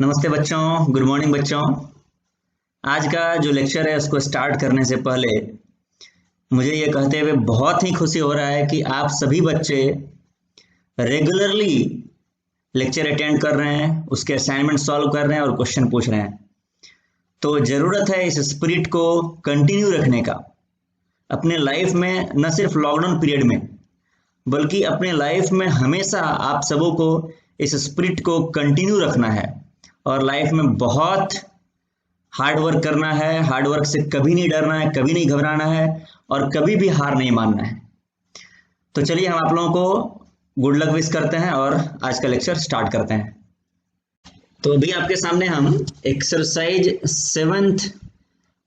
नमस्ते बच्चों, good morning बच्चों। आज का जो लेक्चर है उसको स्टार्ट करने से पहले मुझे ये कहते हुए बहुत ही खुशी हो रहा है कि आप सभी बच्चे रेगुलरली लेक्चर अटेंड कर रहे हैं, उसके असाइनमेंट सॉल्व कर रहे हैं और क्वेश्चन पूछ रहे हैं। तो ज़रूरत है इस स्पिरिट को कंटिन्यू रखने का अपने लाइफ में, न सिर्फ लॉकडाउन पीरियड में बल्कि अपने लाइफ में हमेशा आप सबों को इस स्पिरिट को कंटिन्यू रखना है और लाइफ में बहुत हार्ड वर्क करना है। हार्ड वर्क से कभी नहीं डरना है, कभी नहीं घबराना है और कभी भी हार नहीं मानना है। तो चलिए हम आप लोगों को गुड लक विश करते हैं और आज का लेक्चर स्टार्ट करते हैं। तो अभी आपके सामने हम एक्सरसाइज 7th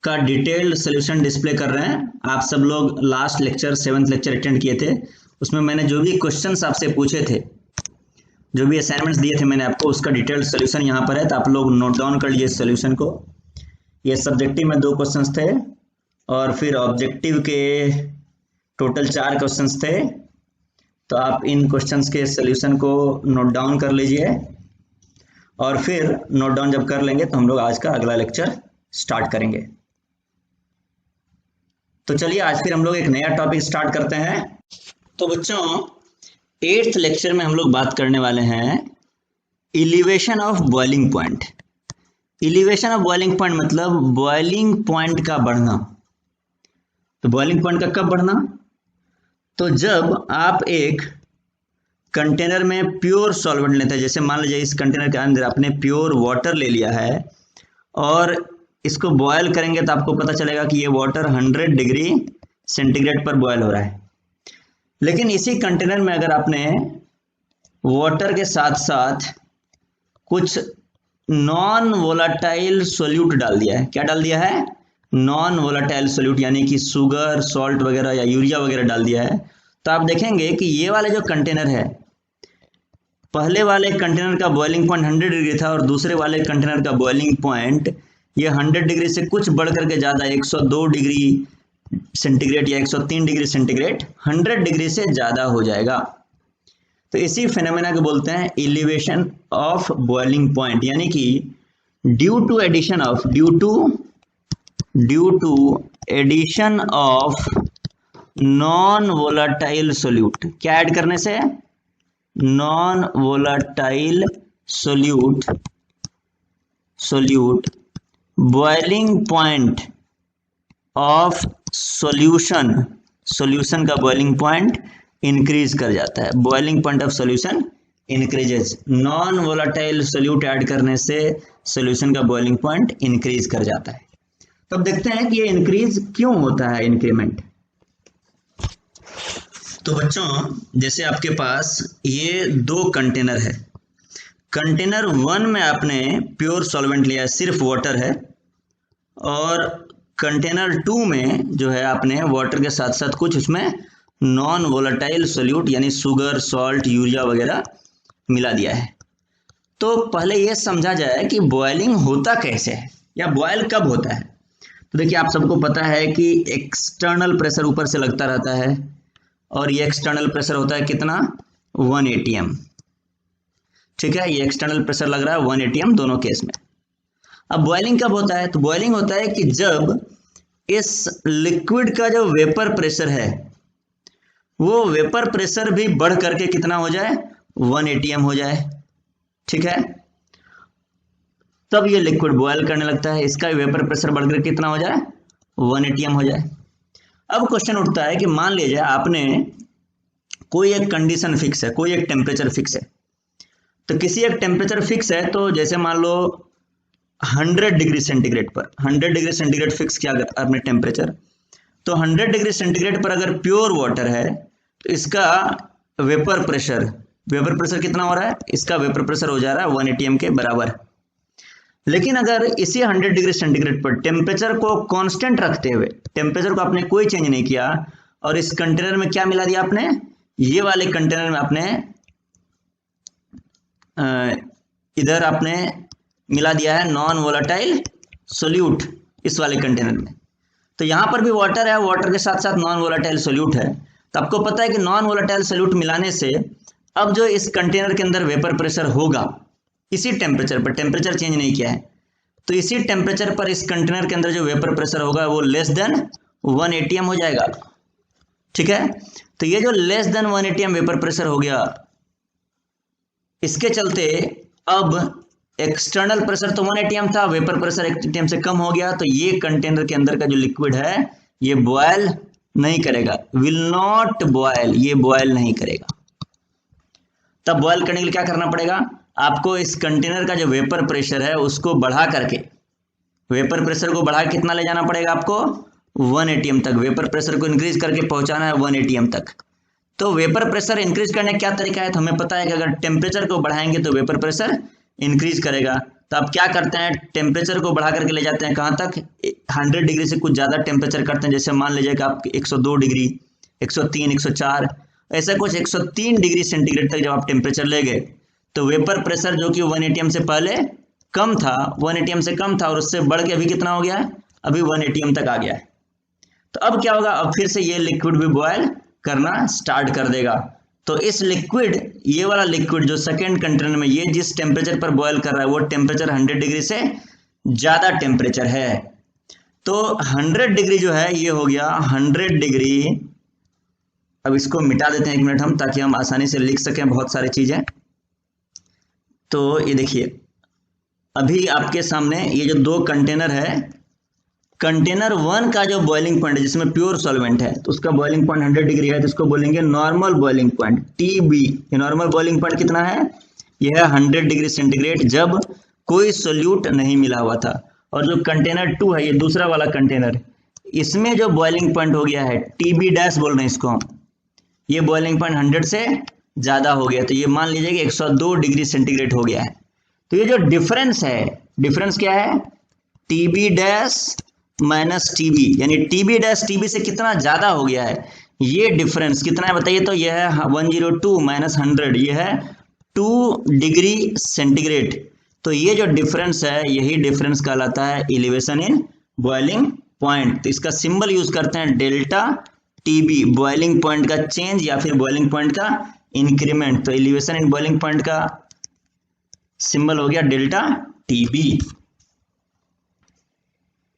का डिटेल्ड सोल्यूशन डिस्प्ले कर रहे हैं। आप सब लोग last lecture 7th lecture attend किए थे, उसमें मैंने जो भी क्वेश्चंस आपसे पूछे थे, जो भी असाइनमेंट्स दिए थे मैंने आपको, उसका डिटेल्ड सोल्यूशन यहाँ पर है। तो आप लोग नोट डाउन कर लीजिए सोल्यूशन को। ये सब्जेक्टिव में 2 क्वेश्चंस थे और फिर ऑब्जेक्टिव के टोटल 4 क्वेश्चंस थे। तो आप इन क्वेश्चंस के सोल्यूशन को नोट डाउन कर लीजिए और फिर नोट डाउन जब कर लेंगे तो हम लोग आज का अगला लेक्चर स्टार्ट करेंगे। तो चलिए आज फिर हम लोग एक नया टॉपिक स्टार्ट करते हैं। तो बच्चों 8th लेक्चर में हम लोग बात करने वाले हैं elevation of boiling point. Elevation of boiling point मतलब बॉइलिंग पॉइंट का बढ़ना। तो बॉइलिंग पॉइंट का कब बढ़ना? तो जब आप एक कंटेनर में प्योर सॉल्वेंट लेते हैं, जैसे मान लीजिए इस कंटेनर के अंदर आपने प्योर वाटर ले लिया है और इसको बॉयल करेंगे तो आपको पता चलेगा कि ये वाटर 100 डिग्री सेंटीग्रेड पर बॉयल हो रहा है। लेकिन इसी कंटेनर में अगर आपने वाटर के साथ साथ कुछ नॉन वोलाटाइल सोल्यूट डाल दिया है। क्या डाल दिया है? नॉन वोलाटाइल सोल्यूट, यानी कि शुगर, सॉल्ट वगैरह या यूरिया वगैरह डाल दिया है। तो आप देखेंगे कि ये वाले जो कंटेनर है, पहले वाले कंटेनर का बॉइलिंग पॉइंट 100 डिग्री था और दूसरे वाले कंटेनर का बॉइलिंग पॉइंट ये 100 डिग्री से कुछ बढ़ करके ज़्यादा 102 डिग्री सेंटीग्रेड या 103 डिग्री सेंटीग्रेड 100 डिग्री से ज़्यादा हो जाएगा। तो इसी फिनोमेना को बोलते हैं एलिवेशन ऑफ बॉइलिंग पॉइंट, यानी कि due to addition of non volatile solute. क्या ऐड करने से? Non volatile solute boiling point of solution का बॉइलिंग पॉइंट इंक्रीज कर जाता है। Boiling point of solution increases. Non volatile solute add करने से सॉल्यूशन का बॉइलिंग पॉइंट इंक्रीज कर जाता है। तो अब देखते हैं कि ये इंक्रीज क्यों होता है, इंक्रीमेंट। तो बच्चों जैसे आपके पास ये 2 कंटेनर है। कंटेनर 1 में आपने प्योर सॉल्वेंट लिया है, सिर्फ वाटर है, और कंटेनर 2 में जो है आपने वाटर के साथ साथ कुछ उसमें नॉन वोलाटाइल सोल्यूट यानी शुगर, सॉल्ट, यूरिया वगैरह मिला दिया है। तो पहले ये समझा जाए कि बॉइलिंग होता कैसे है या बॉयल कब होता है। तो देखिए आप सबको पता है कि एक्सटर्नल प्रेशर ऊपर से लगता रहता है और ये एक्सटर्नल प्रेशर होता है कितना? 1 atm। ठीक है, ये एक्सटर्नल प्रेशर लग रहा है 1 atm दोनों केस में। अब बॉइलिंग कब होता है? तो बॉइलिंग होता है कि जब इस लिक्विड का जो वेपर प्रेशर है वो वेपर प्रेशर भी बढ़ करके कितना हो जाए? 1 atm हो जाए। ठीक है, तब ये लिक्विड बॉयल करने लगता है, इसका वेपर प्रेशर बढ़ करके कितना हो जाए? 1 atm हो जाए। अब क्वेश्चन उठता है कि मान लीजिए आपने कोई एक कंडीशन फिक्स है, कोई एक टेम्परेचर फिक्स है। तो किसी एक टेम्परेचर फिक्स है, तो जैसे मान लो 100 डिग्री सेंटीग्रेड पर, 100 डिग्री सेंटीग्रेड फिक्स किया आपने टेम्परेचर। तो 100 डिग्री सेंटीग्रेड पर अगर प्योर वाटर है तो इसका वेपर प्रेशर कितना हो रहा है? इसका वेपर प्रेशर हो जा रहा है 1 atm के बराबर। लेकिन अगर इसी 100 डिग्री सेंटीग्रेड पर टेम्परेचर को कांस्टेंट रखते हुए, टेम्परेचर को आपने कोई चेंज नहीं किया और इस कंटेनर में क्या मिला दिया आपने? ये वाले कंटेनर में आपने इधर आपने मिला दिया है नॉन वोलाटाइल सोल्यूट इस वाले कंटेनर में। तो यहां पर भी वाटर है, वाटर के साथ साथ नॉन वोलाटाइल सोल्यूट है। तो आपको पता है कि नॉन वोलाटाइल सोल्यूट मिलाने से अब जो इस कंटेनर के अंदर वेपर प्रेशर होगा इसी टेम्परेचर पर, टेम्परेचर चेंज नहीं किया है, तो इसी टेम्परेचर पर इस कंटेनर के अंदर जो वेपर प्रेशर होगा वो लेस देन 1 atm हो जाएगा। ठीक है, तो ये जो less than 1 atm vapour pressure हो गया, इसके चलते अब एक्सटर्नल प्रेशर तो 1 atm था, वेपर प्रेशर 1 atm से कम हो गया, तो ये कंटेनर के अंदर का जो लिक्विड है ये बॉयल नहीं करेगा, विल नॉट बॉयल, ये बॉयल नहीं करेगा। तब बॉयल करने के लिए क्या करना पड़ेगा, आपको इस कंटेनर का जो वेपर प्रेशर है उसको बढ़ा करके, वेपर प्रेशर को बढ़ा कितना ले जाना पड़ेगा आपको, 1 atm तक, वेपर प्रेशर को इंक्रीज करके पहुंचाना है 1 atm तक। तो वेपर प्रेशर इंक्रीज करने का क्या तरीका है, तो हमें पता है कि अगर टेम्परेचर को बढ़ाएंगे तो वेपर प्रेशर इंक्रीज करेगा। तो आप क्या करते हैं, टेम्परेचर को बढ़ा करके ले जाते हैं कहाँ तक, 100 डिग्री से कुछ ज़्यादा टेम्परेचर करते हैं, जैसे मान लीजिए कि आप 102 डिग्री, 103, 104, ऐसा कुछ 103 डिग्री सेंटीग्रेड तक जब आप टेम्परेचर ले गए, तो वेपर प्रेशर जो कि 1 atm से पहले कम था, 1 atm से कम था, और उससे बढ़ के अभी कितना हो गया है, अभी 1 atm तक आ गया है। तो अब क्या होगा, अब फिर से ये लिक्विड भी बॉयल करना स्टार्ट कर देगा। तो इस लिक्विड, ये वाला लिक्विड जो सेकेंड कंटेनर में, ये जिस टेम्परेचर पर बॉयल कर रहा है वो टेम्परेचर 100 डिग्री से ज़्यादा टेम्परेचर है। तो 100 डिग्री जो है ये हो गया 100 डिग्री। अब इसको मिटा देते हैं 1 मिनट हम, ताकि हम आसानी से लिख सकें बहुत सारी चीज़ें। तो ये देखिए, अभी आपके सामने ये जो 2 कंटेनर है, कंटेनर 1 का जो बॉइलिंग पॉइंट है जिसमें प्योर सॉल्वेंट है, तो उसका बॉइलिंग पॉइंट 100 डिग्री है, तो इसको बोलेंगे नॉर्मल बॉइलिंग पॉइंट, TB। ये नॉर्मल बॉइलिंग पॉइंट कितना है, यह है 100 डिग्री सेंटीग्रेड, जब कोई सोल्यूट नहीं मिला हुआ था। और जो कंटेनर 2 है, ये दूसरा वाला कंटेनर, इसमें जो बॉइलिंग पॉइंट हो गया है TB डैश बोल रहे हैं इसको हम, ये बॉइलिंग पॉइंट 100 से ज़्यादा हो गया, तो ये मान लीजिए कि 102 डिग्री सेंटीग्रेड हो गया है। तो ये जो डिफरेंस है, डिफरेंस क्या है, TB डैश माइनस TB, यानी TB डैश TB से कितना ज़्यादा हो गया है, ये डिफरेंस कितना है बताइए। तो यह है 102 माइनस 100, ये है 2 डिग्री सेंटीग्रेड। तो ये जो डिफरेंस है, यही डिफरेंस कहलाता है एलिवेशन इन बॉइलिंग पॉइंट। तो इसका सिंबल यूज करते हैं डेल्टा TB, बॉइलिंग पॉइंट का चेंज या फिर बॉइलिंग पॉइंट का इंक्रीमेंट। तो एलिवेशन इन बॉइलिंग पॉइंट का सिंबल हो गया डेल्टा TB।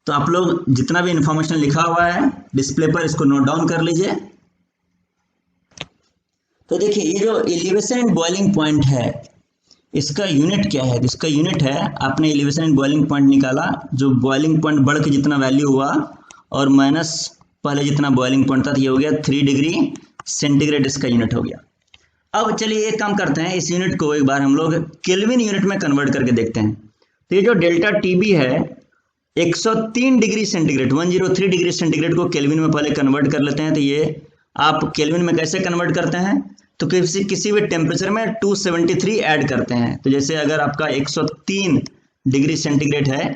तो आप लोग जितना भी इंफॉर्मेशन लिखा हुआ है डिस्प्ले पर, इसको नोट डाउन कर लीजिए। तो देखिए, ये जो एलिवेशन इन बॉइलिंग पॉइंट है, इसका यूनिट क्या है, इसका यूनिट है, आपने एलिवेशन इन बॉइलिंग पॉइंट निकाला, जो बॉइलिंग पॉइंट बढ़ के जितना वैल्यू हुआ और माइनस पहले जितना बॉइलिंग पॉइंट था, ये हो गया 3 डिग्री सेंटीग्रेड, इसका यूनिट हो गया। अब चलिए एक काम करते हैं, इस यूनिट को एक बार हम लोग केल्विन यूनिट में कन्वर्ट करके देखते हैं। तो ये जो डेल्टा TB है, 103 डिग्री सेंटीग्रेड, 103 डिग्री सेंटीग्रेड को केल्विन में पहले कन्वर्ट कर लेते हैं। तो ये आप केल्विन में कैसे कन्वर्ट करते हैं, तो किसी भी टेम्परेचर में 273 ऐड करते हैं। तो जैसे अगर आपका 103 डिग्री सेंटीग्रेड है,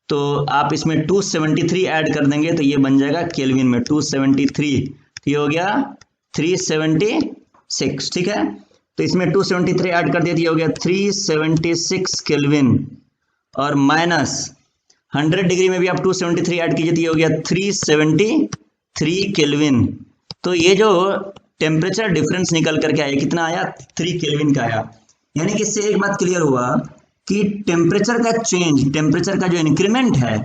तो आप इसमें 273 ऐड कर देंगे, तो ये बन जाएगा केल्विन में 273, तो ये हो गया 376। ठीक है, तो इसमें 273 ऐड कर दिया, तो ये हो गया 376 केल्विन, और माइनस 100 डिग्री में भी आप 273 ऐड कीजिए, तो ये हो गया 373 केल्विन। तो ये जो टेम्परेचर डिफरेंस निकल करके आया, कितना आया, 3 केल्विन का आया। यानी कि इससे एक बात क्लियर हुआ कि टेम्परेचर का चेंज, टेम्परेचर का जो इंक्रीमेंट है,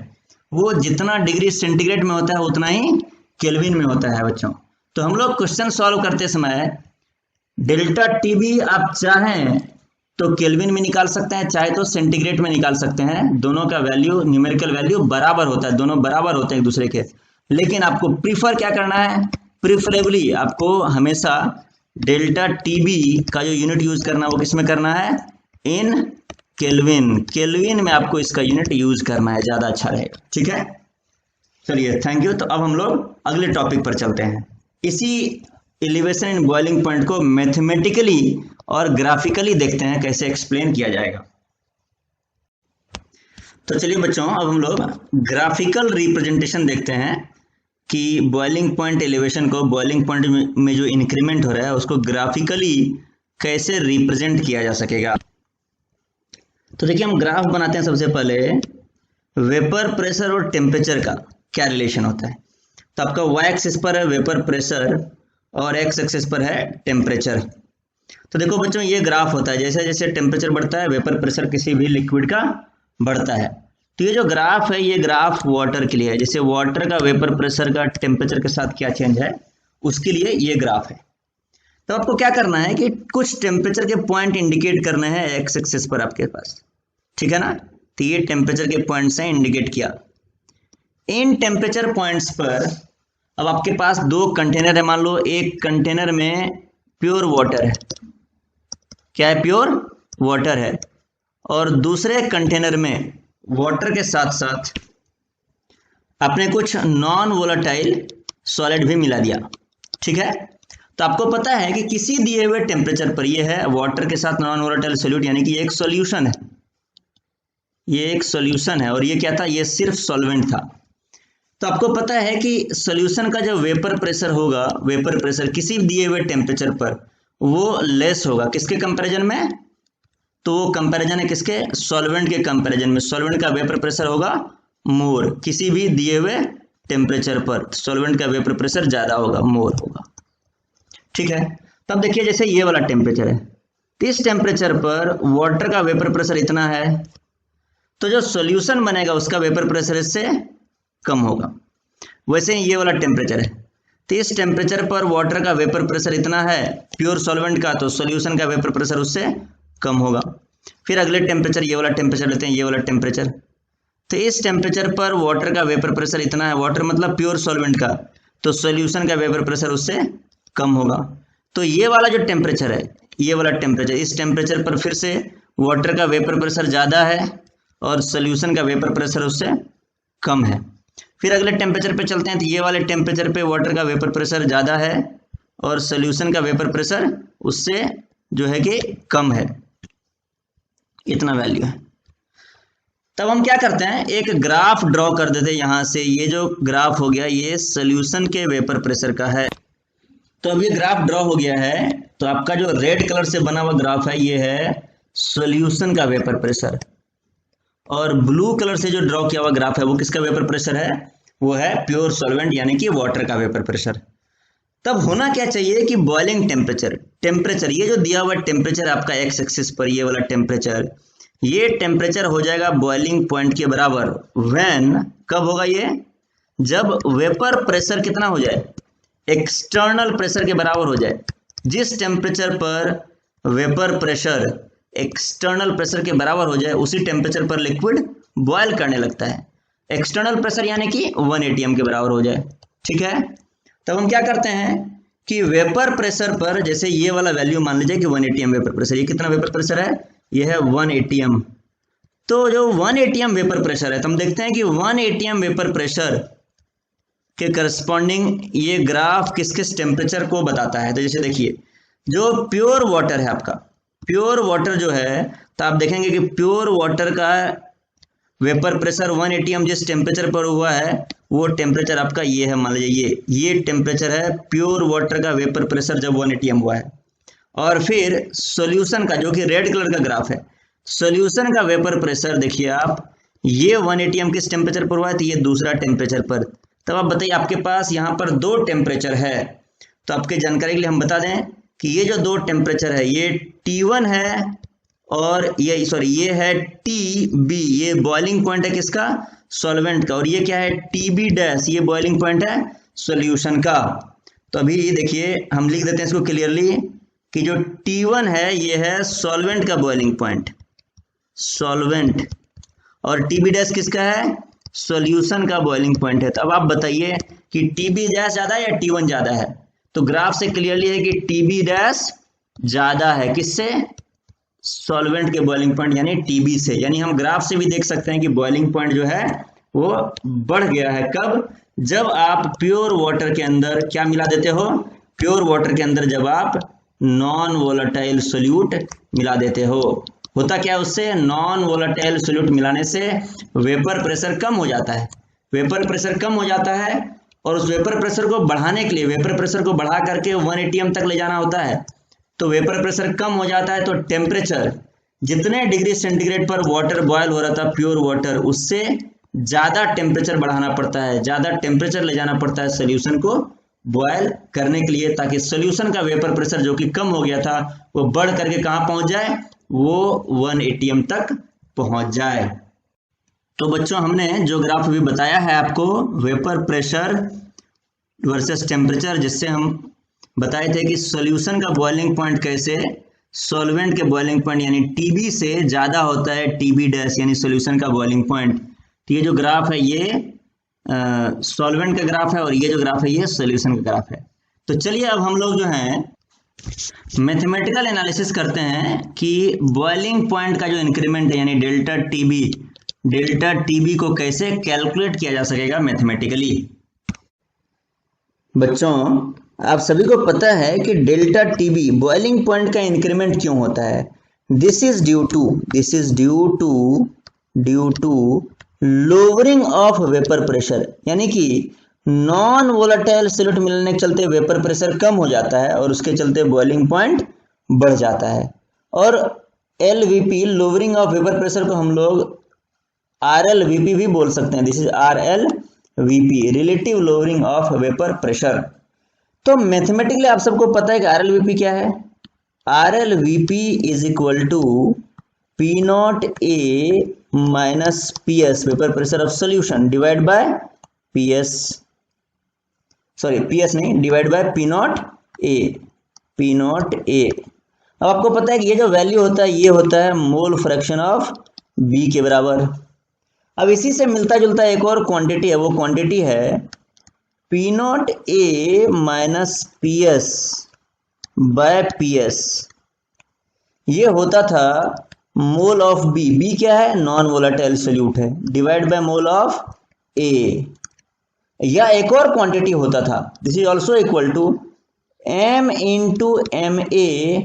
वो जितना डिग्री सेंटीग्रेड में होता है उतना ही केल्विन में होता है बच्चों। तो हम लोग क्वेश्चन सॉल्व करते समय डेल्टा TB आप चाहें तो केल्विन में निकाल सकते हैं, चाहे तो सेंटीग्रेड में निकाल सकते हैं। दोनों का वैल्यू, न्यूमेरिकल वैल्यू बराबर होता है, दोनों बराबर होते हैं एक दूसरे के। लेकिन आपको प्रीफर क्या करना है, प्रिफरेबली आपको हमेशा डेल्टा TB का जो यूनिट यूज करना है वो किस में करना है, इन केल्विन। केल्विन में आपको इसका यूनिट यूज करना है, ज़्यादा अच्छा रहेगा। ठीक है, चलिए थैंक यू। तो अब हम लोग अगले टॉपिक पर चलते हैं। इसी एलिवेशन इन बॉइलिंग पॉइंट को मैथमेटिकली और ग्राफिकली देखते हैं कैसे एक्सप्लेन किया जाएगा। तो चलिए बच्चों, अब हम लोग ग्राफिकल रिप्रेजेंटेशन देखते हैं कि बॉइलिंग पॉइंट एलिवेशन को, बॉइलिंग पॉइंट में जो इंक्रीमेंट हो रहा है उसको ग्राफिकली कैसे रिप्रेजेंट किया जा सकेगा। तो देखिए, हम ग्राफ बनाते हैं। सबसे पहले वेपर प्रेशर और टेम्परेचर का क्या रिलेशन होता है। तो आपका y एक्सिस पर है वेपर प्रेशर और x एक्सिस पर है टेम्परेचर। तो देखो बच्चों, ये ग्राफ होता है, जैसे जैसे टेम्परेचर बढ़ता है वेपर प्रेशर किसी भी लिक्विड का बढ़ता है। तो ये जो ग्राफ है ये ग्राफ वाटर के लिए है, जैसे वाटर का वेपर प्रेशर का टेम्परेचर के साथ क्या चेंज है उसके लिए ये ग्राफ है। तो आपको क्या करना है कि कुछ टेम्परेचर के पॉइंट इंडिकेट करने हैं एक्स एक्सिस पर आपके पास, ठीक है ना। तो ये टेम्परेचर के पॉइंट्स हैं, इंडिकेट किया। इन टेम्परेचर पॉइंट्स पर अब आपके पास दो कंटेनर है, मान लो एक कंटेनर में प्योर वाटर है, क्या है, प्योर वाटर है, और दूसरे कंटेनर में वाटर के साथ साथ आपने कुछ नॉन वोलेटाइल सॉलिड भी मिला दिया, ठीक है। तो आपको पता है कि किसी दिए हुए टेम्परेचर पर, ये है वाटर के साथ नॉन वोलेटाइल सॉल्यूट, यानी कि ये एक सॉल्यूशन है, ये एक सॉल्यूशन है, और ये क्या था, ये सिर्फ सॉल्वेंट था। तो आपको पता है कि सॉल्यूशन का जो वेपर प्रेशर होगा, वेपर प्रेशर किसी दिए हुए टेम्परेचर पर वो लेस होगा किसके कंपैरिजन में, तो वो कंपैरिजन है किसके, सॉल्वेंट के कंपैरिजन में। सॉल्वेंट का वेपर प्रेशर होगा मोर, किसी भी दिए हुए टेम्परेचर पर सॉल्वेंट का वेपर प्रेशर ज्यादा होगा, मोर होगा, ठीक है। तब देखिए जैसे ये वाला टेम्परेचर है, इस टेम्परेचर पर वाटर का वेपर प्रेशर इतना है, तो जो सॉल्यूशन बनेगा उसका वेपर प्रेशर इससे कम होगा। वैसे ही ये वाला टेम्परेचर है, तो इस टेम्परेचर पर वाटर का वेपर प्रेशर इतना है प्योर सॉल्वेंट का, तो सॉल्यूशन का वेपर प्रेशर उससे कम होगा। फिर अगले टेम्परेचर, ये वाला टेम्परेचर लेते हैं, ये वाला टेम्परेचर, तो इस टेम्परेचर पर वाटर का वेपर प्रेशर इतना है, वाटर मतलब प्योर सॉल्वेंट का, तो सॉल्यूशन का वेपर प्रेशर उससे कम होगा। तो ये वाला जो टेम्परेचर है, ये वाला टेम्परेचर, इस टेम्परेचर पर फिर से वाटर का वेपर प्रेशर ज़्यादा है और सॉल्यूशन का वेपर प्रेशर उससे कम है। फिर अगले टेम्परेचर पे चलते हैं, तो ये वाले टेम्परेचर पे वाटर का वेपर प्रेशर ज़्यादा है और सॉल्यूशन का वेपर प्रेशर उससे जो है कि कम है, इतना वैल्यू है। तब हम क्या करते हैं, एक ग्राफ ड्रॉ कर देते हैं यहाँ से। ये जो ग्राफ हो गया ये सॉल्यूशन के वेपर प्रेशर का है। तो अब ये ग्राफ ड्रॉ हो गया है, तो आपका जो रेड कलर से बना हुआ ग्राफ है ये है सॉल्यूशन का वेपर प्रेशर, और ब्लू कलर से जो ड्रॉ किया हुआ ग्राफ है वो किसका वेपर प्रेशर है, वो है प्योर सॉल्वेंट यानी कि वाटर का वेपर प्रेशर। तब होना क्या चाहिए कि बॉइलिंग टेम्परेचर ये जो दिया हुआ टेम्परेचर आपका एक्स एक्सिस पर, ये वाला टेम्परेचर, ये टेम्परेचर हो जाएगा बॉइलिंग पॉइंट के बराबर व्हेन, कब होगा ये, जब वेपर प्रेशर कितना हो जाए, एक्सटर्नल प्रेशर के बराबर हो जाए। जिस टेम्परेचर पर वेपर प्रेशर एक्सटर्नल प्रेशर के बराबर हो जाए उसी टेम्परेचर पर लिक्विड बॉयल करने लगता है। एक्सटर्नल प्रेशर यानी कि 1 atm के बराबर हो जाए, ठीक है। तब हम क्या करते हैं कि वेपर प्रेशर पर, जैसे ये वाला वैल्यू मान लीजिए कि 1 atm वेपर प्रेशर, ये कितना वेपर प्रेशर है, ये है 1 atm। तो जो 1 atm वेपर प्रेशर है, तो हम देखते हैं कि 1 atm वेपर प्रेशर के करस्पॉन्डिंग ये ग्राफ किस किस टेम्परेचर को बताता है। तो जैसे देखिए, जो प्योर वाटर है आपका, प्योर वाटर जो है, तो आप देखेंगे कि प्योर वाटर का वेपर प्रेशर 1 atm जिस टेम्परेचर पर हुआ है वो टेम्परेचर आपका ये है, मान लीजिए ये टेम्परेचर है प्योर वाटर का वेपर प्रेशर जब 1 atm हुआ है। और फिर सॉल्यूशन का, जो कि रेड कलर का ग्राफ है, सॉल्यूशन का वेपर प्रेशर देखिए आप, ये 1 atm किस टेम्परेचर पर हुआ है, तो ये दूसरा टेम्परेचर पर। तब आप बताइए, आपके पास यहाँ पर दो टेम्परेचर है, तो आपके जानकारी के लिए हम बता दें कि ये जो दो टेम्परेचर है, ये T1 है और ये सॉरी ये है TB, ये बॉइलिंग पॉइंट है किसका, सॉल्वेंट का, और ये क्या है TB डैश, ये बॉइलिंग पॉइंट है सॉल्यूशन का। तो अभी देखिए हम लिख देते हैं इसको क्लियरली कि जो T1 है ये है सॉल्वेंट का बॉइलिंग पॉइंट, सॉल्वेंट, और TB डैश किसका है, सॉल्यूशन का बॉइलिंग पॉइंट है। तो अब आप बताइए कि TB डैश ज्यादा है या T1 ज्यादा है। तो ग्राफ से क्लियरली है कि TB डैश ज्यादा है, किससे, सॉल्वेंट के बॉइलिंग पॉइंट यानी TB से। यानी हम ग्राफ से भी देख सकते हैं कि बॉइलिंग पॉइंट जो है वो बढ़ गया है। कब, जब आप प्योर वाटर के अंदर क्या मिला देते हो, प्योर वाटर के अंदर जब आप नॉन वोलेटाइल सोल्यूट मिला देते हो। होता क्या है उससे, नॉन वोलेटाइल सोल्यूट मिलाने से वेपर प्रेशर कम हो जाता है, वेपर प्रेशर कम हो जाता है, और उस वेपर प्रेशर को बढ़ाने के लिए, वेपर प्रेशर को बढ़ा करके 1 atm तक ले जाना होता है। तो वेपर प्रेशर कम हो जाता है, तो टेम्परेचर जितने डिग्री सेंटीग्रेड पर वाटर बॉयल हो रहा था प्योर वाटर, उससे ज़्यादा टेम्परेचर बढ़ाना पड़ता है, ज़्यादा टेम्परेचर ले जाना पड़ता है सोल्यूशन को बॉयल करने के लिए, ताकि सॉल्यूशन का वेपर प्रेशर जो कि कम हो गया था वो बढ़ करके कहाँ पहुंच जाए, वो 1 atm तक पहुंच जाए। तो बच्चों हमने जो ग्राफ अभी बताया है आपको वेपर प्रेशर वर्सेस टेम्परेचर, जिससे हम बताए थे कि सॉल्यूशन का बॉइलिंग पॉइंट कैसे सॉल्वेंट के बॉइलिंग पॉइंट यानी टीबी से ज़्यादा होता है, टीबी डैश यानी सॉल्यूशन का बॉइलिंग पॉइंट। तो ये जो ग्राफ है ये सॉल्वेंट का ग्राफ है और ये जो ग्राफ है ये सॉल्यूशन का ग्राफ है। तो चलिए अब हम लोग जो है मैथमेटिकल एनालिसिस करते हैं कि बॉइलिंग पॉइंट का जो इंक्रीमेंट है यानी डेल्टा टीबी को कैसे कैलकुलेट किया जा सकेगा मैथमेटिकली। बच्चों आप सभी को पता है कि डेल्टा टीबी बॉइलिंग पॉइंट का इंक्रीमेंट क्यों होता है। This is due to lowering of vapour pressure, यानी कि नॉन वोलेटाइल सॉल्यूट मिलने के चलते वेपर प्रेशर कम हो जाता है और उसके चलते बॉइलिंग पॉइंट बढ़ जाता है। और LVP lowering of vapour pressure को हम लोग RLVP भी बोल सकते हैं। This is RLVP relative lowering of vapour pressure. तो मैथमेटिकली आप सबको पता है कि RLVP क्या है। RLVP is equal to P0A minus PS vapour pressure of solution divide by PS नहीं, डिवाइड बाय P0A। अब आपको पता है कि ये जो वैल्यू होता है ये होता है मोल फ्रैक्शन ऑफ B के बराबर। अब इसी से मिलता जुलता एक और क्वांटिटी है, वो क्वांटिटी है P0A minus PS bye PS। ये होता था मोल ऑफ B क्या है, नॉन वोलेटाइल सॉल्यूट है, divide by mole of A। या एक और क्वांटिटी होता था, this is also equal to M into MA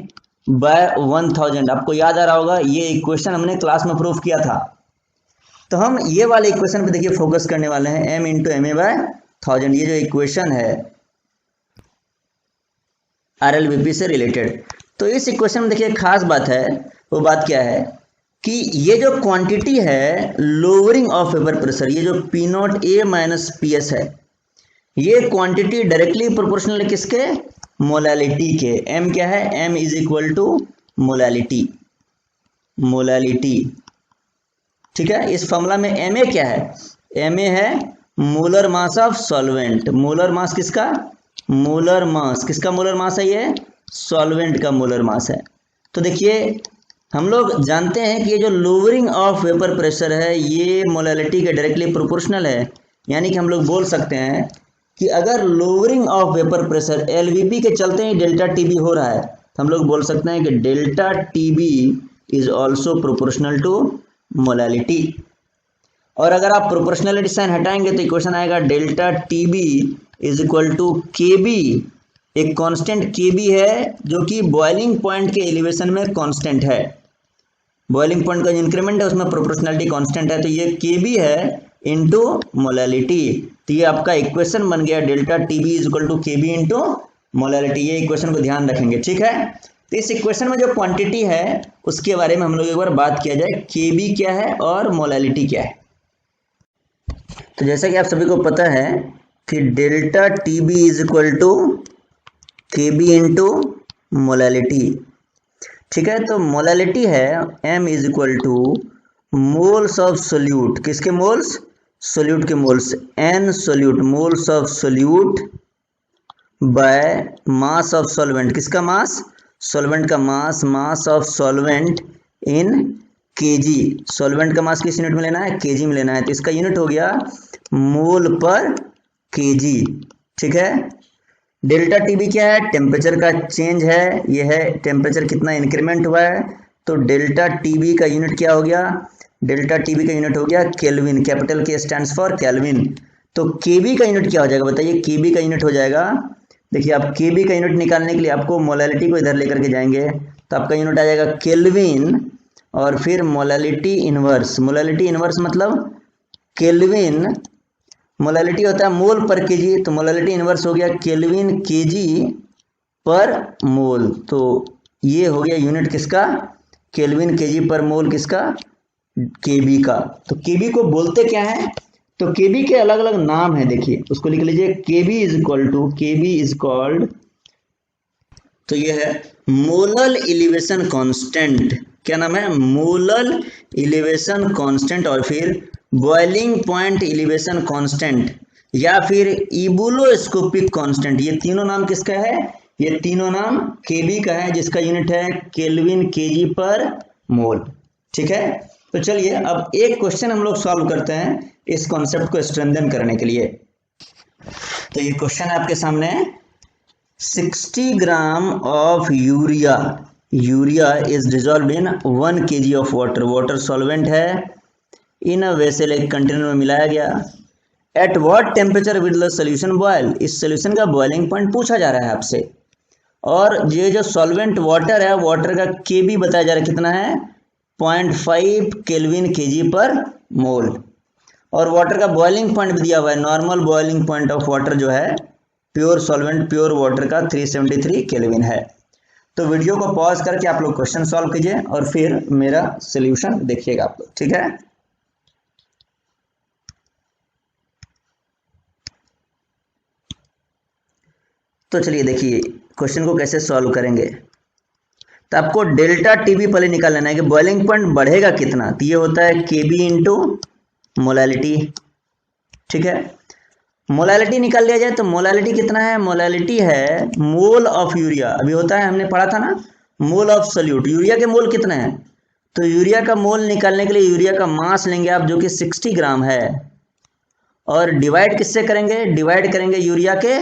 by 1000। आपको याद आ रहा होगा ये इक्वेशन हमने क्लास में प्रूफ किया था। तो हम ये वाले इक्वेशन पे देखिए फोकस करने वाले हैं, M इंटू MA बाय 1000। ये जो इक्वेशन है RLVP से रिलेटेड। तो इस इक्वेशन में देखिए खास बात है, वो बात क्या है कि ये जो क्वांटिटी है लोअरिंग ऑफ वेपर प्रेशर, ये जो P0A माइनस PS है, ये क्वांटिटी डायरेक्टली प्रोपोर्शनल है किसके, मोलालिटी के। M क्या है, M is equal to molality. ठीक है, इस फॉर्मूला में MA क्या है, MA है molar mass of solvent. Molar mass किसका मोलर मास है, ये सॉल्वेंट का मोलर मास है। तो देखिए हम लोग जानते हैं कि ये जो लोअरिंग ऑफ वेपर प्रेशर है ये मोलालिटी के डायरेक्टली प्रोपोर्शनल है। यानी कि हम लोग बोल सकते हैं कि अगर lowering of vapour pressure LVP के चलते ही डेल्टा टीबी हो रहा है, तो हम लोग बोल सकते हैं कि delta TB is also proportional to molality. और अगर आप प्रोपोर्शनलिटी साइन हटाएंगे तो इक्वेशन आएगा delta TB is equal to KB। एक कांस्टेंट KB है जो कि बॉइलिंग पॉइंट के एलिवेशन में कांस्टेंट है। बॉइलिंग पॉइंट का जो इंक्रीमेंट है उसमें प्रोपोर्शनलिटी कांस्टेंट है, तो ये KB है इनटू मोलालिटी। तो ये आपका इक्वेशन बन गया delta TB is equal to KB into molality. ये इक्वेशन को ध्यान रखेंगे, ठीक है। तो इस इक्वेशन में जो क्वांटिटी है उसके बारे में हम लोग एक बार बात किया जाए, KB क्या है और मोलालिटी क्या है। तो जैसा कि आप सभी को पता है कि delta TB is equal to KB into molality. ठीक है, तो मोलालिटी है M is equal to moles of solute. किसके मोल्स, सोल्यूट के moles, N solute, moles of solute by mass of solvent. किसका मास, सॉल्वेंट का mass of solvent in kg। Solvent का mass किस यूनिट में लेना है, kg में लेना है, तो इसका यूनिट हो गया मोल पर kg। ठीक है, डेल्टा टीबी क्या है, टेम्परेचर का चेंज है, ये है टेम्परेचर कितना इंक्रीमेंट हुआ है। तो डेल्टा टीबी का यूनिट क्या हो गया, डेल्टा टीबी का यूनिट हो गया kelvin, capital K stands for kelvin. तो केबी का यूनिट क्या हो जाएगा बताइए, केबी का यूनिट हो जाएगा, देखिए आप केबी का यूनिट निकालने के लिए आपको मोलालिटी को इधर लेकर के जाएंगे, तो आपका यूनिट आ जाएगा केल्विन और फिर मोलालिटी इनवर्स। मोलालिटी इनवर्स मतलब केल्विन, मोलालिटी होता है मोल पर kg, तो मोलालिटी इनवर्स हो गया केल्विन kg पर मोल। तो ये हो गया यूनिट किसका, केल्विन kg पर मोल किसका, KB का। तो KB को बोलते क्या है, तो केबी के अलग अलग नाम है, देखिए उसको लिख लीजिए। केबी इज कॉल्ड, तो ये है मोलल इलिवेशन कांस्टेंट। क्या नाम है? मोलल इलिवेशन कांस्टेंट, और फिर बॉइलिंग पॉइंट इलिवेशन कांस्टेंट, या फिर इबुलोस्कोपिक कांस्टेंट। ये तीनों नाम किसका है? ये तीनों नाम केबी का है, जिसका यूनिट है केल्विन केजी पर मोल। ठीक है, तो चलिए अब एक क्वेश्चन हम लोग सॉल्व करते हैं इस कॉन्सेप्ट को स्ट्रेंथन करने के लिए। तो ये क्वेश्चन है आपके सामने, 60 gram of urea is dissolved in 1 kg of water solvent है इन अ वेसल, एक कंटेनर में मिलाया गया। At what temperature will the solution boil? इस सोल्यूशन का बॉइलिंग पॉइंट पूछा जा रहा है आपसे, और ये जो सॉल्वेंट वाटर है, वाटर का केबी बताया जा रहा है, कितना है? 0.5 केल्विन केजी पर मोल, और वाटर का बॉइलिंग पॉइंट भी दिया हुआ है। Normal boiling point of water जो है प्योर सॉल्वेंट प्योर वाटर का 373 केल्विन है। तो वीडियो को पॉज करके आप लोग क्वेश्चन सॉल्व कीजिए और फिर मेरा सोल्यूशन देखिएगा आप लोग। ठीक है, तो चलिए देखिए क्वेश्चन को कैसे सॉल्व करेंगे। तो आपको डेल्टा टीबी पहले निकाल लेना है कि बॉइलिंग पॉइंट बढ़ेगा कितना। तो ये होता है केबी इंटू मोलालिटी। ठीक है, मोलालिटी निकाल लिया जाए तो मोलालिटी कितना है? मोलालिटी है मोल ऑफ यूरिया। अभी होता है, हमने पढ़ा था ना, मोल ऑफ सोल्यूट। यूरिया के मोल कितने हैं? तो यूरिया का मोल निकालने के लिए यूरिया का मास लेंगे आप, जो कि 60 ग्राम है, और डिवाइड किससे करेंगे? डिवाइड करेंगे यूरिया के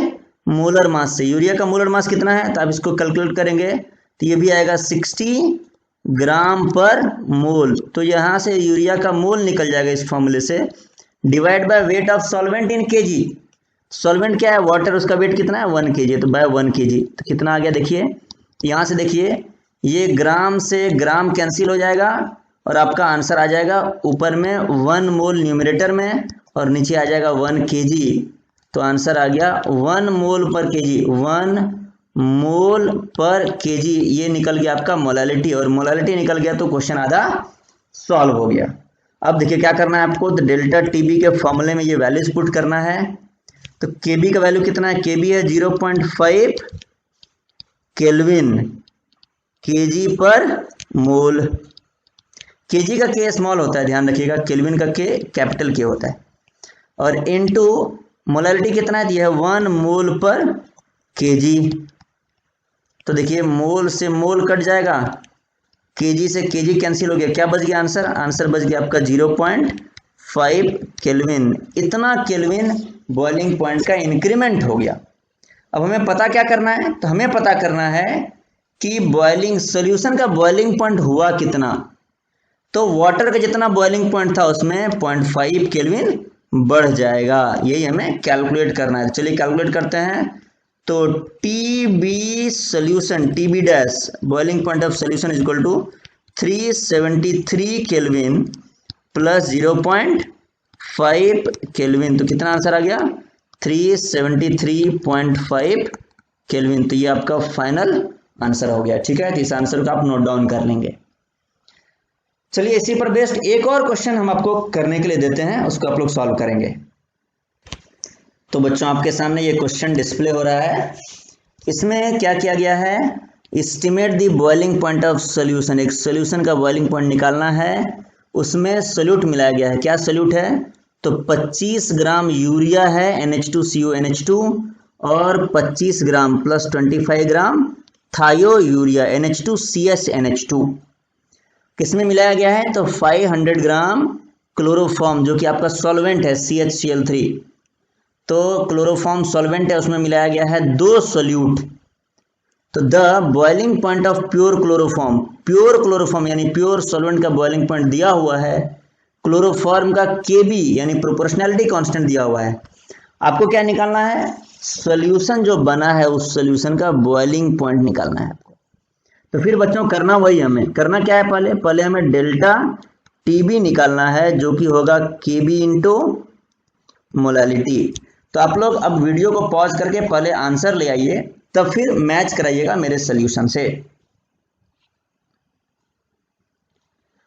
मोलर मास से। यूरिया का मोलर मास कितना है? तो आप इसको कैलकुलेट करेंगे तो ये भी आएगा 60 ग्राम पर मोल। तो यहाँ से यूरिया का मोल निकल जाएगा इस फॉर्मूले से, divide by weight of solvent in KG. Solvent क्या है? वाटर, उसका वेट कितना है? 1 kg, तो बाय 1 kg। तो कितना आ गया देखिए, यहाँ से देखिए ये ग्राम से ग्राम कैंसिल हो जाएगा और आपका आंसर आ जाएगा ऊपर में 1 मोल न्यूमरेटर में और नीचे आ जाएगा 1 kg। तो आंसर आ गया 1 मोल पर केजी, 1 मोल पर केजी। ये निकल गया आपका मोलालिटी, और मोलालिटी निकल गया तो क्वेश्चन आधा सॉल्व हो गया। अब देखिए क्या करना है आपको, तो डेल्टा टीबी के फॉर्मूले में ये वैल्यूज पुट करना है। तो केबी का वैल्यू कितना है? केबी है 0.5 केल्विन केजी पर मोल। केजी का के स्मॉल होता है, ध्यान रखिएगा, केल्विन का के कैपिटल के होता है, और इनटू मोलालिटी कितना है? यह है 1 मोल पर केजी। तो देखिए मोल से मोल कट जाएगा, केजी से केजी कैंसिल हो गया, क्या बच गया आंसर? आंसर बच गया आपका 0.5 केल्विन। इतना केल्विन बॉइलिंग पॉइंट का इंक्रीमेंट हो गया। अब हमें पता क्या करना है? तो हमें पता करना है कि बॉइलिंग सोल्यूशन का बॉइलिंग पॉइंट हुआ कितना। तो वाटर का जितना बॉइलिंग पॉइंट था उसमें 0.5 केल्विन बढ़ जाएगा, यही हमें कैलकुलेट करना है। चलिए कैलकुलेट करते हैं। तो T B solution, T B dash boiling point of solution is equal to 373 kelvin plus 0.5 kelvin. तो कितना आंसर आ गया? 373.5 केल्विन। तो ये आपका फाइनल आंसर हो गया। ठीक है, तो इस आंसर को आप नोट डाउन कर लेंगे। चलिए इसी पर बेस्ड एक और क्वेश्चन हम आपको करने के लिए देते हैं, उसको आप लोग सॉल्व करेंगे। तो बच्चों आपके सामने ये क्वेश्चन डिस्प्ले हो रहा है। इसमें क्या किया गया है? Estimate the boiling point of solution. एक सोल्यूशन का बॉइलिंग पॉइंट निकालना है, उसमें सोल्यूट मिलाया गया है। क्या सोल्यूट है? तो 25 ग्राम यूरिया है NH2CO NH2, और 25 ग्राम प्लस 25 ग्राम थायो यूरिया NH2CS NH2 किसमें मिलाया गया है? तो 500 ग्राम क्लोरोफॉर्म, जो कि आपका सॉल्वेंट है CHCl3। तो क्लोरोफॉर्म सॉल्वेंट है, उसमें मिलाया गया है 2 सोल्यूट। तो the boiling point of pure chloroform यानी प्योर सॉल्वेंट का बॉइलिंग पॉइंट दिया हुआ है, क्लोरोफॉर्म का केबी यानी प्रोपोर्शनैलिटी कांस्टेंट दिया हुआ है। आपको क्या निकालना है? सॉल्यूशन जो बना है उस सॉल्यूशन का बॉइलिंग पॉइंट निकालना है आपको। तो फिर बच्चों करना वही, हमें करना क्या है? पहले हमें डेल्टा टीबी निकालना है, जो कि होगा केबी इंटू मोलालिटी। तो आप लोग अब वीडियो को पॉज करके पहले आंसर ले आइए, तब फिर मैच कराइएगा मेरे सॉल्यूशन से।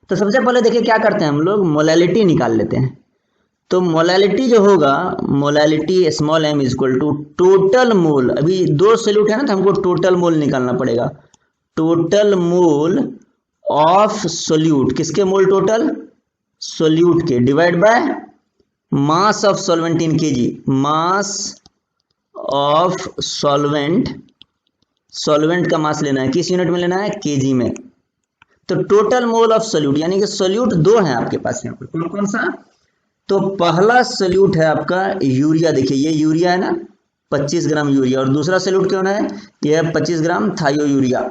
तो सबसे पहले देखिए क्या करते हैं हम लोग, मोलालिटी निकाल लेते हैं। तो मोलैलिटी जो होगा, molality small m is equal to total mole, अभी दो सोल्यूट है ना तो हमको टोटल मोल निकालना पड़ेगा, टोटल मोल ऑफ सोल्यूट, किसके मोल टोटल, सोल्यूट के, divide by mass of solvent in KG, mass of solvent, solvent का मास लेना है, किस यूनिट में लेना है, केजी में। तो टोटल मोल ऑफ सोल्यूट, यानी कि सोल्यूट दो हैं आपके पास यहाँ पर, कौन कौन सा, तो पहला सोल्यूट है आपका यूरिया, देखिए ये यूरिया है ना 25 ग्राम यूरिया, और दूसरा सोल्यूट कौन है, ये है 25 ग्राम थायो यूरिया,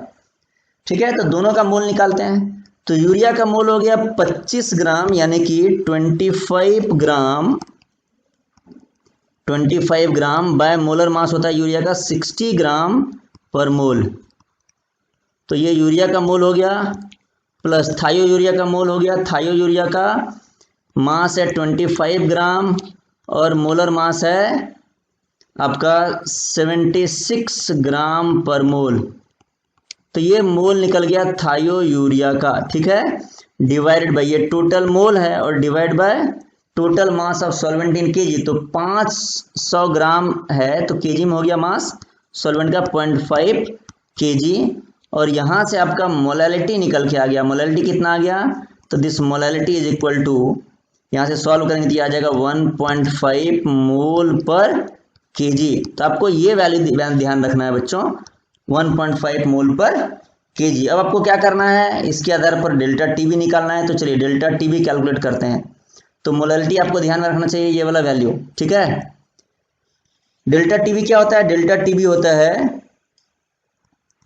ठीक है। तो दोनों का मोल निकालते हैं, तो यूरिया का मोल हो गया 25 ग्राम, यानी कि 25 ग्राम बाय मोलर मास होता है यूरिया का 60 ग्राम पर मोल, तो ये यूरिया का मोल हो गया, प्लस थायो यूरिया का मोल हो गया, थायो यूरिया का मास है 25 ग्राम और मोलर मास है आपका 76 ग्राम पर मोल, तो ये मोल निकल गया थायो यूरिया का, ठीक है। डिवाइडेड बाय, ये टोटल मोल है और divide by total mass of solvent in KG, तो 500 ग्राम है तो केजी में हो गया मास सॉल्वेंट का 0.5 केजी, और यहाँ से आपका मोलैलिटी निकल के आ गया, मोलैलिटी कितना आ गया, तो this molality is equal to, यहाँ से सॉल्व करेंगे तो ये आ जाएगा 1.5 मोल पर केजी। तो आपको ये वैल्यू ध्यान रखना है बच्चों, 1.5 मोल पर केजी। अब आपको क्या करना है, इसके आधार पर डेल्टा टी भी निकालना है, तो चलिए डेल्टा टी भी कैलकुलेट करते हैं। तो मोलैलिटी आपको ध्यान में रखना चाहिए, ये वाला वैल्यू, ठीक है। डेल्टा टी भी क्या होता है, डेल्टा टी भी होता है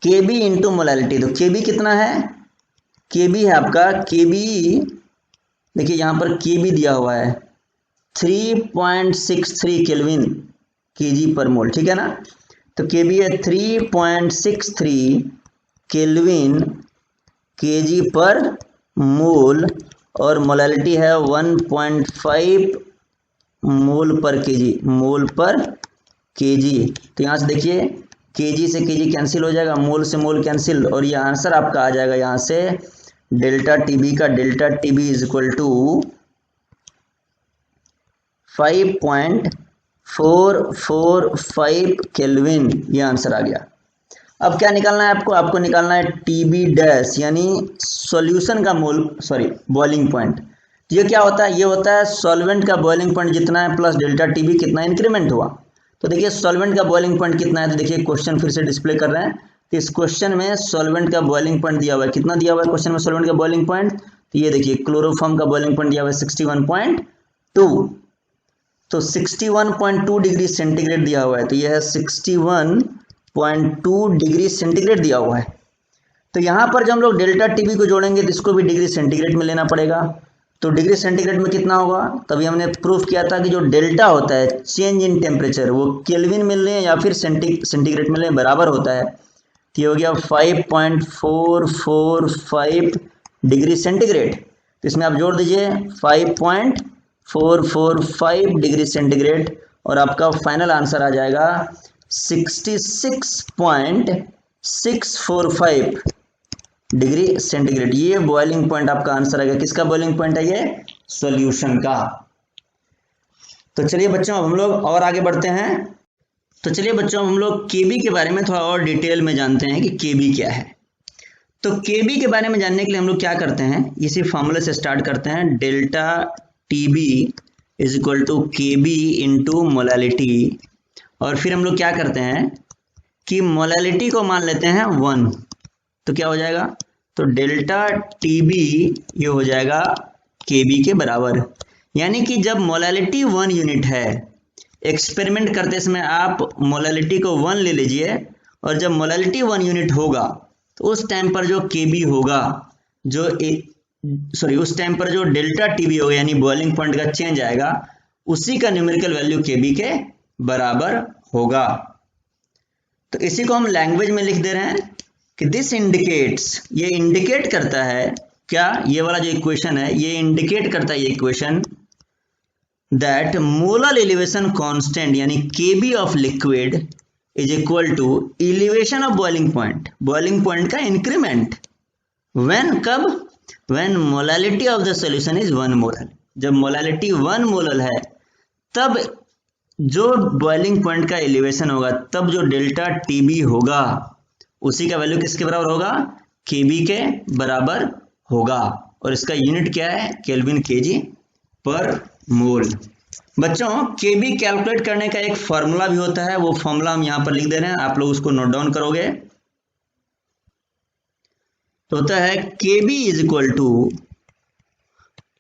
केबी इंटू मोलैलिटी। तो केबी कितना है, केबी है आपका, केबी देखिए यहाँ पर केबी दिया हुआ है 3.63 केल्विन केजी पर मोल, ठीक है ना। तो केबी है 3.63 केल्विन केजी पर मोल, और मोलैलिटी है 1.5 मोल पर केजी, मोल पर केजी। तो यहाँ से देखिए केजी से केजी कैंसिल हो जाएगा, मोल से मोल कैंसिल, और ये आंसर आपका आ जाएगा यहाँ से डेल्टा टीबी का, delta TB is equal to 5.445 kelvin, ये आंसर आ गया। अब क्या निकालना है आपको, आपको निकालना है टीबी डैश, यानी सॉल्यूशन का मोल, सॉरी बॉइलिंग पॉइंट। ये क्या होता है, ये होता है सॉल्वेंट का बॉइलिंग पॉइंट जितना है प्लस डेल्टा टीबी कितना इंक्रीमेंट हुआ। तो देखिए सॉल्वेंट का बॉइलिंग पॉइंट कितना है, तो देखिए क्वेश्चन फिर से डिस्प्ले कर रहे हैं, तो इस क्वेश्चन में सॉल्वेंट का बॉइलिंग पॉइंट दिया हुआ है, कितना दिया हुआ है क्वेश्चन में सॉल्वेंट का बॉइलिंग पॉइंट, तो ये देखिए क्लोरोफॉर्म का बॉइलिंग पॉइंट दिया हुआ है 61.2, तो 61.2 डिग्री सेंटीग्रेड दिया हुआ है, तो यह है 61.2 डिग्री सेंटीग्रेड दिया हुआ है। तो यहाँ पर जब हम लोग डेल्टा टीबी को जोड़ेंगे तो इसको भी डिग्री सेंटीग्रेड में लेना पड़ेगा, तो डिग्री सेंटीग्रेड में कितना होगा, तभी हमने प्रूफ किया था कि जो डेल्टा होता है चेंज इन टेम्परेचर, वो केल्विन में लें या फिर सेंटीग्रेड में लें, बराबर होता है। तो ये हो गया 5.445 डिग्री सेंटीग्रेड, तो इसमें आप जोड़ दीजिए 5.445 डिग्री सेंटीग्रेड, और आपका फाइनल आंसर आ जाएगा 66.645 डिग्री सेंटीग्रेड। ये बॉइलिंग पॉइंट आपका आंसर आएगा, किसका बॉइलिंग पॉइंट है, ये सॉल्यूशन का। तो चलिए बच्चों हम लोग और आगे बढ़ते हैं। तो चलिए बच्चों हम लोग केबी के बारे में थोड़ा और डिटेल में जानते हैं कि केबी क्या है। तो केबी के बारे में जानने के लिए हम लोग क्या करते हैं, इसी फॉर्मूले से स्टार्ट करते हैं, delta TB is equal to KB into molality, और फिर हम लोग क्या करते हैं कि मोलैलिटी को मान लेते हैं 1, तो क्या हो जाएगा, तो डेल्टा टीबी ये हो जाएगा केबी के बराबर। यानी कि जब मोलैलिटी 1 यूनिट है, एक्सपेरिमेंट करते समय आप मोलैलिटी को 1 ले लीजिए, और जब मोलैलिटी 1 यूनिट होगा तो उस टाइम पर जो केबी होगा, उस टाइम पर जो डेल्टा टीबी होगा यानी बॉइलिंग पॉइंट का चेंज आएगा, उसी का न्यूमेरिकल वैल्यू केबी के बराबर होगा। तो इसी को हम लैंग्वेज में लिख दे रहे हैं कि दिस इंडिकेट्स, ये इंडिकेट करता है क्या, ये वाला जो इक्वेशन है ये इंडिकेट करता है, ये equation that molar elevation constant यानी K B of liquid is equal to elevation of boiling point, boiling point का इंक्रीमेंट, व्हेन, कब, when molality of the solution is 1 molar, जब मोलालिटी 1 मोलर है तब जो बॉइलिंग पॉइंट का एलिवेशन होगा, तब जो डेल्टा टीबी होगा उसी का वैल्यू किसके बराबर होगा, केबी के बराबर होगा। और इसका यूनिट क्या है, केल्विन केजी पर मोल। बच्चों केबी कैलकुलेट करने का एक फॉर्मूला भी होता है, वो फॉर्मूला हम यहां पर लिख दे रहे हैं, आप लोग उसको नोट डाउन करोगे। तो होता है K B is equal to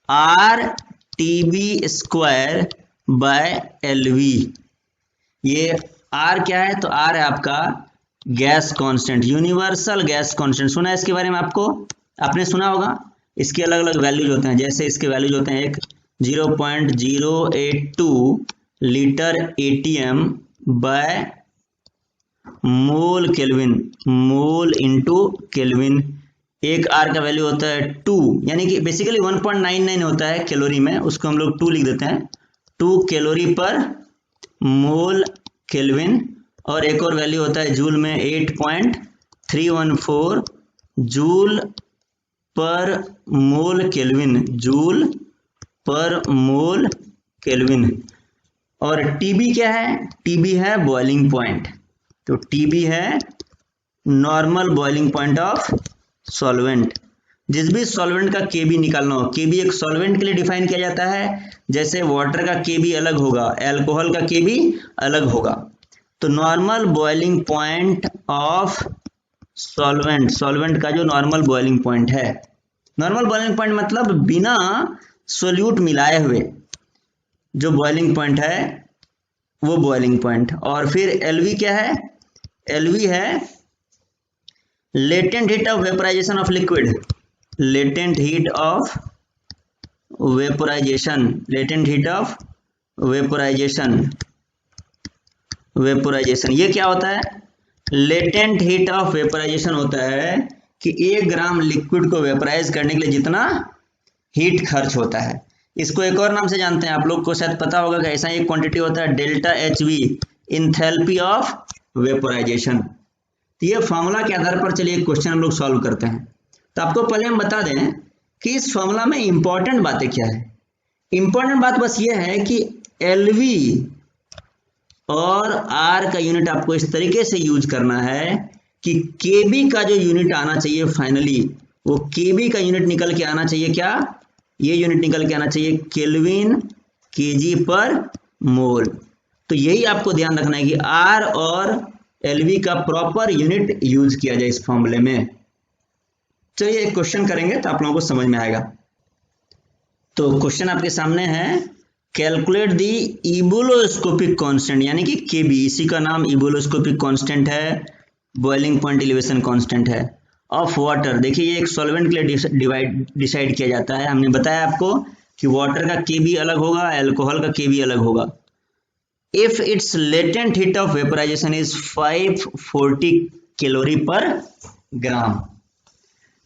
R TB square by L V. ये आर क्या है, तो आर है आपका gas constant, universal gas constant. सुना है इसके बारे में आपको, आपने सुना होगा। इसके अलग अलग वैल्यूज होते हैं, जैसे इसके वैल्यूज होते हैं एक 0.082 litre ATM by mole kelvin, mole into kelvin. एक आर का वैल्यू होता है 2, यानी कि बेसिकली 1.99 होता है कैलोरी में, उसको हम लोग 2 लिख देते हैं, 2 कैलोरी पर मोल केल्विन। और एक और वैल्यू होता है जूल में 8.314 जूल पर मोल केल्विन, जूल पर मोल केल्विन। और टीबी क्या है, टीबी है बॉइलिंग पॉइंट, तो टीबी है normal boiling point of solvent. जिस भी सॉल्वेंट का केबी निकालना हो, केबी एक सॉल्वेंट के लिए डिफाइन किया जाता है, जैसे वाटर का केबी अलग होगा, अल्कोहल का केबी अलग होगा। तो normal boiling point of solvent, solvent का जो नॉर्मल बॉइलिंग पॉइंट है, नॉर्मल बॉइलिंग पॉइंट मतलब बिना सोल्यूट मिलाए हुए जो बॉइलिंग पॉइंट है वो बॉइलिंग पॉइंट। और फिर एलवी क्या है, एलवी है latent heat of vaporization of liquid, latent heat of vaporization, latent heat of vaporization, vaporization. ये क्या होता है, लेटेंट हीट ऑफ वेपोराइजेशन होता है कि 1 ग्राम लिक्विड को वेपोराइज करने के लिए जितना हीट खर्च होता है। इसको एक और नाम से जानते हैं, आप लोग को शायद पता होगा कि ऐसा एक क्वांटिटी होता है delta HV, enthalpy of vaporisation. तो ये फॉर्मूला के आधार पर चलिए क्वेश्चन हम लोग सॉल्व करते हैं। तो आपको पहले हम बता दें कि इस फॉर्मूला में इंपॉर्टेंट बातें क्या है। इंपॉर्टेंट बात बस ये है कि एलवी और आर का यूनिट आपको इस तरीके से यूज करना है कि केबी का जो यूनिट आना चाहिए फाइनली, वो केबी का यूनिट निकल के आना चाहिए क्या, ये यूनिट निकल के आना चाहिए केल्विन केजी पर मोल। तो यही आपको ध्यान रखना है कि आर और एलवी का प्रॉपर यूनिट यूज किया जाए इस फॉर्मूले में। चलिए एक क्वेश्चन करेंगे तो आप लोगों को समझ में आएगा। तो क्वेश्चन आपके सामने है, कैलकुलेट दी इबुलोस्कोपिक कांस्टेंट, यानी कि केबी, इसी का नाम इबुलोस्कोपिक कांस्टेंट है, बॉइलिंग पॉइंट एलिवेशन कांस्टेंट है, ऑफ वाटर। देखिए ये एक सॉल्वेंट के लिए डिसाइड किया जाता है। हमने बताया आपको कि वाटर का केबी अलग होगा, अल्कोहल का केबी अलग होगा। If it's latent heat of vaporisation is 540 calorie पर ग्राम।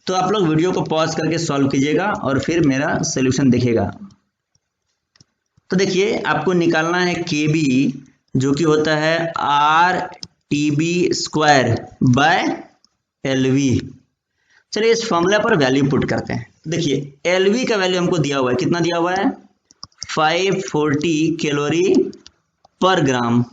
तो आप लोग वीडियो को पॉज करके सॉल्व कीजिएगा और फिर मेरा सॉल्यूशन देखिएगा। तो देखिए आपको निकालना है केबी, जो कि होता है R TB square by LV. चलिए इस फॉर्मूला पर वैल्यू पुट करते हैं। देखिए एलवी का वैल्यू हमको दिया हुआ है, कितना दिया हुआ है, 540 कैलोरी पर ग्राम।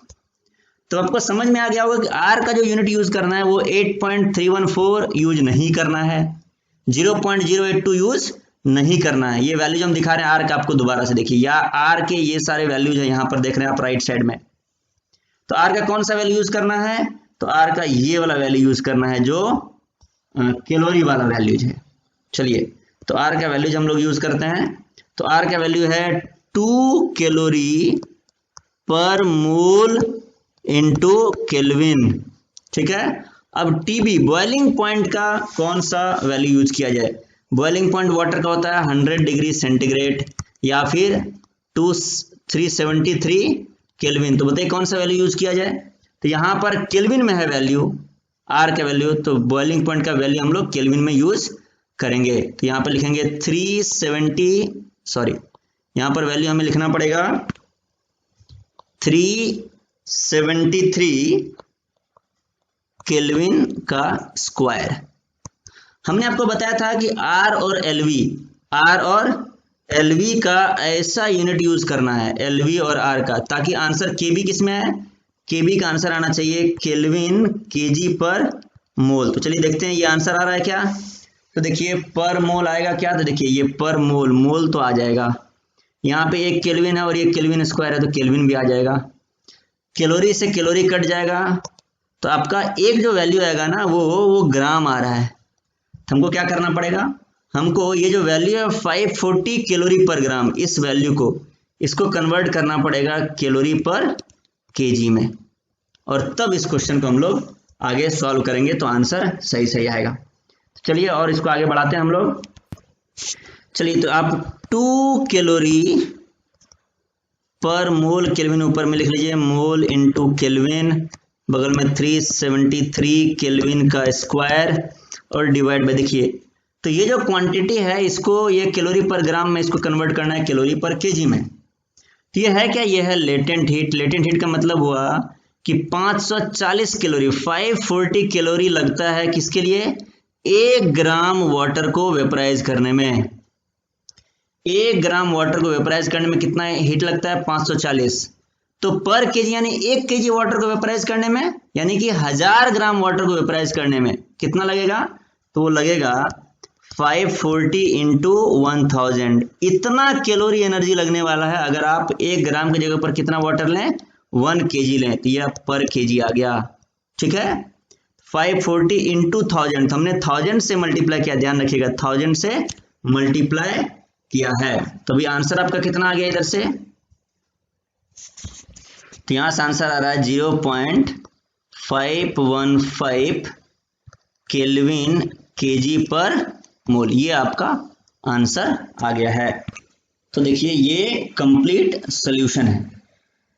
तो आपको समझ में आ गया होगा कि आर का जो यूनिट यूज करना है वो 8.314 यूज नहीं करना है, 0.082 यूज नहीं करना है। ये वैल्यूज हम दिखा रहे हैं आर का, आपको दोबारा से देखिए, या आर के ये सारे वैल्यूज है यहाँ पर देख रहे हैं आप राइट साइड में। तो आर का कौन सा वैल्यू यूज करना है, तो आर का ये वाला वैल्यू यूज करना है जो कैलोरी वाला वैल्यूज है। चलिए तो आर का वैल्यूज हम लोग यूज करते हैं। तो आर का वैल्यू है 2 कैलोरी पर मोल इंटू केल्विन, ठीक है। अब टीबी बॉइलिंग पॉइंट का कौन सा वैल्यू यूज किया जाए, बॉइलिंग पॉइंट वाटर का होता है 100 डिग्री सेंटीग्रेड या फिर 373 केल्विन। तो बताइए कौन सा वैल्यू यूज किया जाए। तो यहाँ पर केल्विन में है वैल्यू, आर का वैल्यू, तो बॉइलिंग पॉइंट का वैल्यू हम लोग केल्विन में यूज करेंगे। तो यहाँ पर लिखेंगे 370, यहाँ पर वैल्यू हमें लिखना पड़ेगा 373 केल्विन का स्क्वायर। हमने आपको बताया था कि आर और एलवी का ऐसा यूनिट यूज करना है, एलवी और आर का, ताकि आंसर केबी किस में है, केबी का आंसर आना चाहिए केल्विन केजी पर मोल। तो चलिए देखते हैं ये आंसर आ रहा है क्या। तो देखिए पर मोल आएगा क्या, तो देखिए ये पर मोल, मोल तो आ जाएगा, यहाँ पे एक केल्विन है और ये केल्विन स्क्वायर है तो केल्विन भी आ जाएगा, कैलोरी से कैलोरी कट जाएगा, तो आपका एक जो वैल्यू आएगा ना वो ग्राम आ रहा है। तो हमको क्या करना पड़ेगा, हमको ये जो वैल्यू है 540 कैलोरी पर ग्राम, इस वैल्यू को इसको कन्वर्ट करना पड़ेगा कैलोरी पर केजी में, और तब इस क्वेश्चन को हम लोग आगे सॉल्व करेंगे तो आंसर सही सही आएगा। चलिए और इसको आगे बढ़ाते हैं हम लोग। चलिए तो आप 2 कैलोरी पर मोल केल्विन ऊपर में लिख लीजिए, मोल इनटू केल्विन, बगल में 373 केल्विन का स्क्वायर और डिवाइड बाय, देखिए तो ये जो क्वांटिटी है इसको, ये कैलोरी पर ग्राम में इसको कन्वर्ट करना है कैलोरी पर केजी में। तो ये है क्या, ये है लेटेंट हीट। लेटेंट हीट का मतलब हुआ कि 540 कैलोरी, 540 कैलोरी लगता है किसके लिए, 1 ग्राम वाटर को वेपराइज करने में। 1 ग्राम वाटर को वेपराइज करने में कितना हीट लगता है, 540। तो पर केजी यानी 1 केजी वाटर को वेपराइज करने में, यानी कि 1000 ग्राम वाटर को वेपराइज करने में कितना लगेगा, तो वो लगेगा 540 इंटू 1000। इतना कैलोरी एनर्जी लगने वाला है अगर आप 1 ग्राम की जगह पर कितना वाटर लें, 1 केजी लें, तो यह पर केजी आ गया। ठीक है, 540 इंटू 1000, हमने 1000 से मल्टीप्लाई किया, ध्यान रखिएगा 1000 से मल्टीप्लाई किया है, तभी आंसर आपका कितना आ गया इधर से। तो यहां से आंसर आ रहा है 0.515 केल्विन केजी पर मोल, ये आपका आंसर आ गया है। तो देखिए ये कंप्लीट सॉल्यूशन है।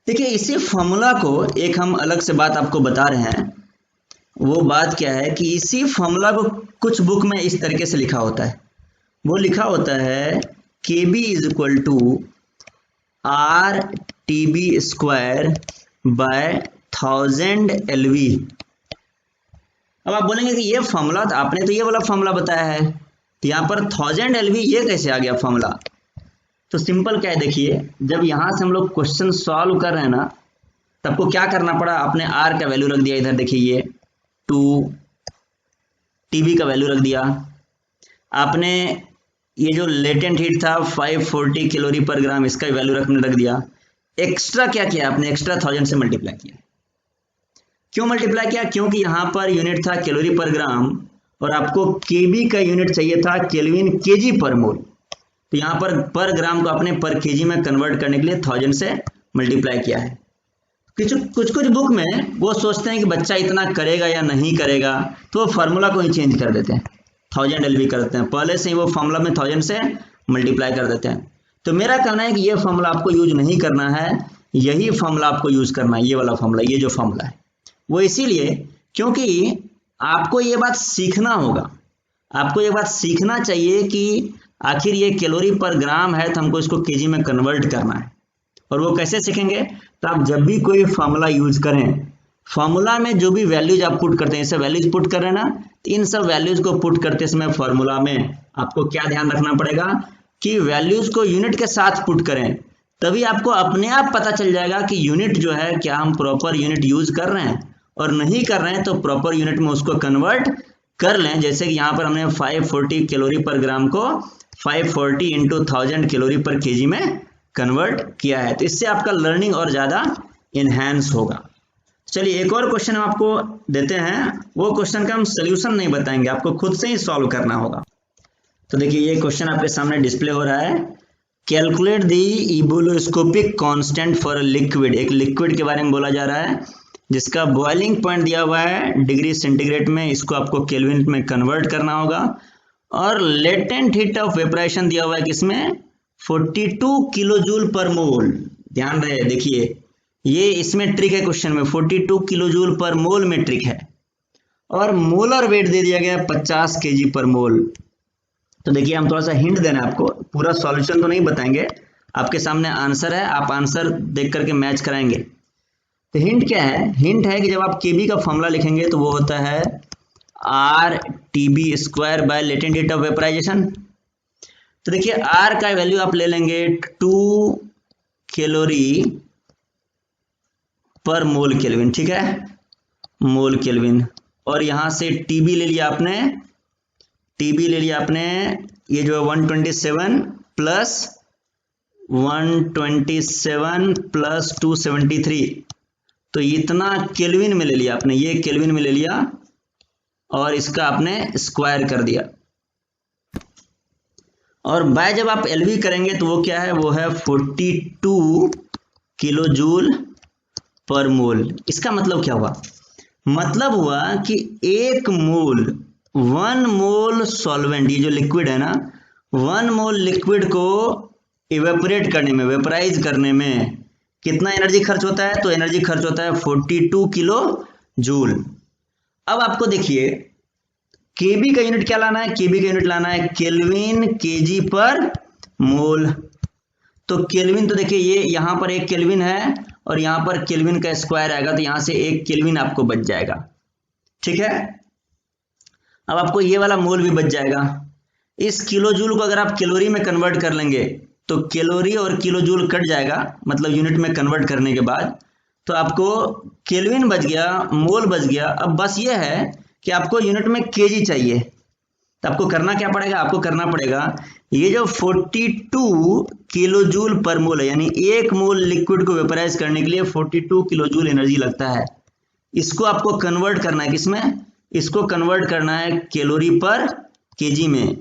देखिए इसी फॉर्मूला को एक हम अलग से बात आपको बता रहे हैं, वो बात क्या है कि इसी फॉर्मूला को कुछ बुक में इस तरीके से लिखा होता है, वो लिखा होता है KB is equal to RTB square by 1000 LV। अब आप बोलेंगे कि ये फॉर्मूला, आपने तो ये वाला फॉर्मूला बताया है, तो यहाँ पर 1000 LV ये कैसे आ गया फॉर्मूला। तो सिंपल क्या है, देखिए जब यहाँ से हम लोग क्वेश्चन सॉल्व कर रहे हैं ना, तब को क्या करना पड़ा, आपने R का वैल्यू रख दिया इधर, देखिए ये 2, TB का वैल्यू रख दिया, आपने ये जो लेटेंट हीट था 540 कैलोरी पर ग्राम, इसका वैल्यू रख दिया। एक्स्ट्रा क्या किया आपने, एक्स्ट्रा 1000 से मल्टीप्लाई किया। क्यों मल्टीप्लाई किया, क्योंकि यहाँ पर यूनिट था कैलोरी पर ग्राम और आपको केबी का यूनिट चाहिए था केल्विन केजी पर मोल, तो यहाँ पर ग्राम को आपने पर केजी में कन्वर्ट करने के लिए 1000 से मल्टीप्लाई किया है। कुछ बुक में वो सोचते हैं कि बच्चा इतना करेगा या नहीं करेगा, तो वो फार्मूला को ही चेंज कर देते हैं, 1000 LV कर देते हैं, पहले से ही वो फार्मूला में 1000 से मल्टीप्लाई कर देते हैं। तो मेरा कहना है कि ये फार्मूला आपको यूज नहीं करना है, यही फार्मूला आपको यूज करना है, ये वाला फार्मूला, ये जो फार्मूला है वो इसीलिए क्योंकि आपको ये बात सीखना होगा, आपको ये बात सीखना चाहिए कि आखिर ये कैलोरी पर ग्राम है तो हमको इसको केजी में कन्वर्ट करना है। और वो कैसे सीखेंगे, तो आप जब भी कोई फार्मूला यूज करें, फार्मूला में जो भी वैल्यूज आप पुट करते हैं, इसे वैल्यूज पुट कर रहे हैं ना, तो इन सब वैल्यूज को पुट करते समय फार्मूला में आपको क्या ध्यान रखना पड़ेगा कि वैल्यूज को यूनिट के साथ पुट करें, तभी आपको अपने आप पता चल जाएगा कि यूनिट जो है क्या हम प्रॉपर यूनिट यूज कर रहे हैं, और नहीं कर रहे हैं तो प्रॉपर यूनिट में उसको कन्वर्ट कर लें। जैसे कि यहाँ पर हमने 540 कैलोरी पर ग्राम को 540 इंटू 1000 कैलोरी पर केजी में कन्वर्ट किया है, तो इससे आपका लर्निंग और ज़्यादा इनहेंस होगा। चलिए एक और क्वेश्चन हम आपको देते हैं, वो क्वेश्चन का हम सोल्यूशन नहीं बताएंगे, आपको खुद से ही सॉल्व करना होगा। तो देखिए ये क्वेश्चन आपके सामने डिस्प्ले हो रहा है, calculate the ebullioscopic constant for a liquid. एक लिक्विड के बारे में बोला जा रहा है जिसका बॉइलिंग पॉइंट दिया हुआ है डिग्री सेंटीग्रेड में, इसको आपको केल्विन में कन्वर्ट करना होगा, और लेटेंट हीट ऑफ वेपरेशन दिया हुआ है किसमें, 42 किलो जूल पर मोल। ध्यान रहे, देखिए ये इसमें ट्रिक है क्वेश्चन में, 42 किलो जूल पर मोल में ट्रिक है, और मोलर वेट दे दिया गया 50 केजी पर मोल। तो देखिए हम थोड़ा सा हिंट देना है आपको, पूरा सॉल्यूशन तो नहीं बताएंगे, आपके सामने आंसर है, आप आंसर देख करके मैच कराएंगे। तो हिंट क्या है, हिंट है कि जब आप केबी का फॉर्मूला लिखेंगे तो वो होता है RTB square by latent heat of vaporization. तो देखिए R का वैल्यू आप ले लेंगे 2 कैलोरी पर मोल केल्विन, ठीक है, मोल केल्विन। और यहां से TB ले लिया आपने, TB ले लिया आपने, ये जो है 127 प्लस 127 प्लस 273, तो इतना केल्विन में ले लिया आपने, ये केल्विन में ले लिया और इसका आपने स्क्वायर कर दिया। और बाय जब आप एलवी करेंगे तो वो क्या है, वो है 42 किलो जूल पर मोल। इसका मतलब क्या हुआ, मतलब हुआ कि 1 मोल 1 मोल सॉल्वेंट, ये जो लिक्विड है ना, 1 मोल लिक्विड को इवेपोरेट करने में, वेपराइज करने में कितना एनर्जी खर्च होता है, तो एनर्जी खर्च होता है 42 किलो जूल। अब आपको देखिए केबी का यूनिट क्या लाना है, केबी का यूनिट लाना है केल्विन केजी पर मोल। तो केल्विन, तो देखिए ये यहां पर 1 केल्विन है और यहां पर केल्विन का स्क्वायर आएगा, तो यहां से 1 केल्विन आपको बच जाएगा, ठीक है। अब आपको ये वाला मोल भी बच जाएगा। इस किलो जूल को अगर आप कैलोरी में कन्वर्ट कर लेंगे तो कैलोरी और किलो जूल कट जाएगा, मतलब यूनिट में कन्वर्ट करने के बाद, तो आपको केल्विन बच गया, मोल बच गया। अब बस ये है कि आपको यूनिट में केजी चाहिए, तो आपको करना क्या पड़ेगा, आपको करना पड़ेगा ये जो 42 किलो जूल पर मोल है, यानी 1 मोल लिक्विड को वेपराइज करने के लिए 42 किलो जूल एनर्जी लगता है, इसको आपको कन्वर्ट करना है किसमें, इसको कन्वर्ट करना है कैलोरी पर केजी में।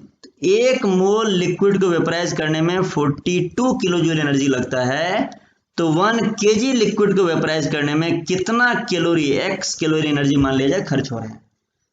1 मोल लिक्विड को वेपराइज करने में 42 किलो जूल एनर्जी लगता है, तो 1 केजी लिक्विड को वेपराइज करने में कितना कैलोरी, x कैलोरी एनर्जी मान लिया जाए खर्च हो रहा है।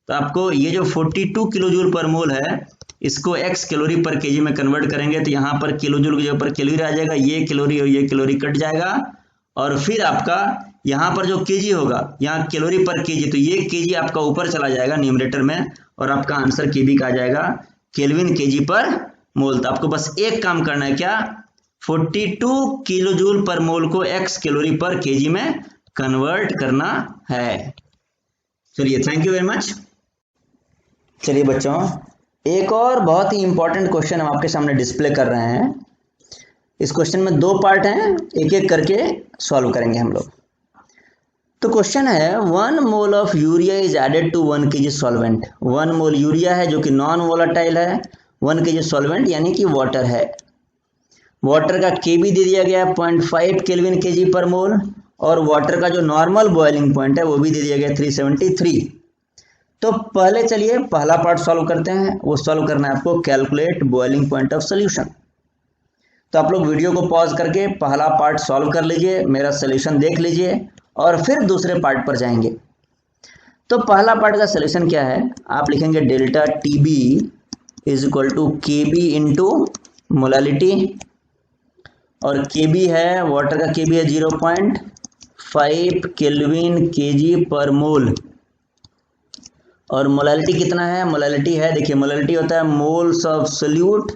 तो आपको ये जो 42 किलो जूल पर मोल है, इसको x कैलोरी पर केजी में कन्वर्ट करेंगे तो यहाँ पर किलो जूल के ऊपर कैलोरी आ जाएगा, ये कैलोरी और ये कैलोरी कट जाएगा, और फिर आपका यहाँ पर जो केजी होगा, यहाँ कैलोरी पर केजी, तो ये केजी आपका ऊपर चला जाएगा न्यूमरेटर में और आपका आंसर केबी का आ जाएगा केल्विन केजी पर मोल। तो आपको बस एक काम करना है, क्या, 42 किलो जूल पर मोल को x कैलोरी पर केजी में कन्वर्ट करना है। चलिए, थैंक यू वेरी मच। चलिए बच्चों, एक और बहुत ही इंपॉर्टेंट क्वेश्चन हम आपके सामने डिस्प्ले कर रहे हैं। इस क्वेश्चन में 2 पार्ट हैं, एक एक करके सॉल्व करेंगे हम लोग। तो क्वेश्चन है 1 mole of urea is added to 1 kg solvent. 1 mole urea है जो कि नॉन वोलाटाइल है, 1 kg सॉल्वेंट यानी कि वाटर है। वाटर का केबी दे दिया गया 0.5 केल्विन केजी पर मोल, और वाटर का जो नॉर्मल बॉइलिंग पॉइंट है वो भी दे दिया गया 373। तो पहले चलिए पहला पार्ट सॉल्व करते हैं। वो सॉल्व करना है आपको, calculate boiling point of solution. तो आप लोग वीडियो को पॉज करके पहला पार्ट सॉल्व कर लीजिए, मेरा सोल्यूशन देख लीजिए और फिर दूसरे पार्ट पर जाएंगे। तो पहला पार्ट का सोल्यूशन क्या है, आप लिखेंगे delta TB is equal to KB into molality, और KB है, वाटर का KB है 0.5 केल्विन केजी पर मोल, और मोलालिटी कितना है, मोलालिटी है, देखिए मोलालिटी होता है moles of solute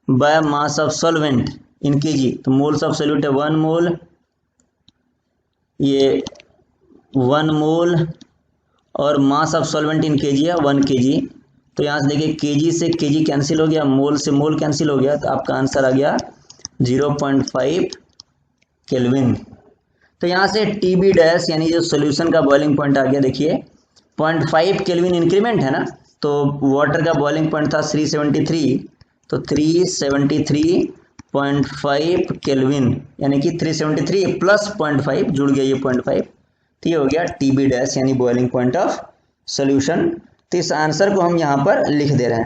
by mass of solvent in KG. तो मोल्स ऑफ सोल्यूट है 1 मोल, ये 1 मोल, और मास ऑफ सॉल्वेंट इन केजी है 1 kg। तो यहाँ से देखिए केजी से केजी कैंसिल हो गया, मोल से मोल कैंसिल हो गया, तो आपका आंसर आ गया 0.5 केल्विन। तो यहाँ से TB डैश यानी जो सोल्यूशन का बॉइलिंग पॉइंट आ गया, देखिए 0.5 केल्विन इंक्रीमेंट है ना, तो वाटर का बॉइलिंग पॉइंट था 373, तो 373.5 केल्विन यानी कि 373 प्लस 0.5 जुड़ गया, ये 0.5, तो ये हो गया TB डैश यानी बॉइलिंग पॉइंट ऑफ सोल्यूशन। तो इस आंसर को हम यहाँ पर लिख दे रहे हैं।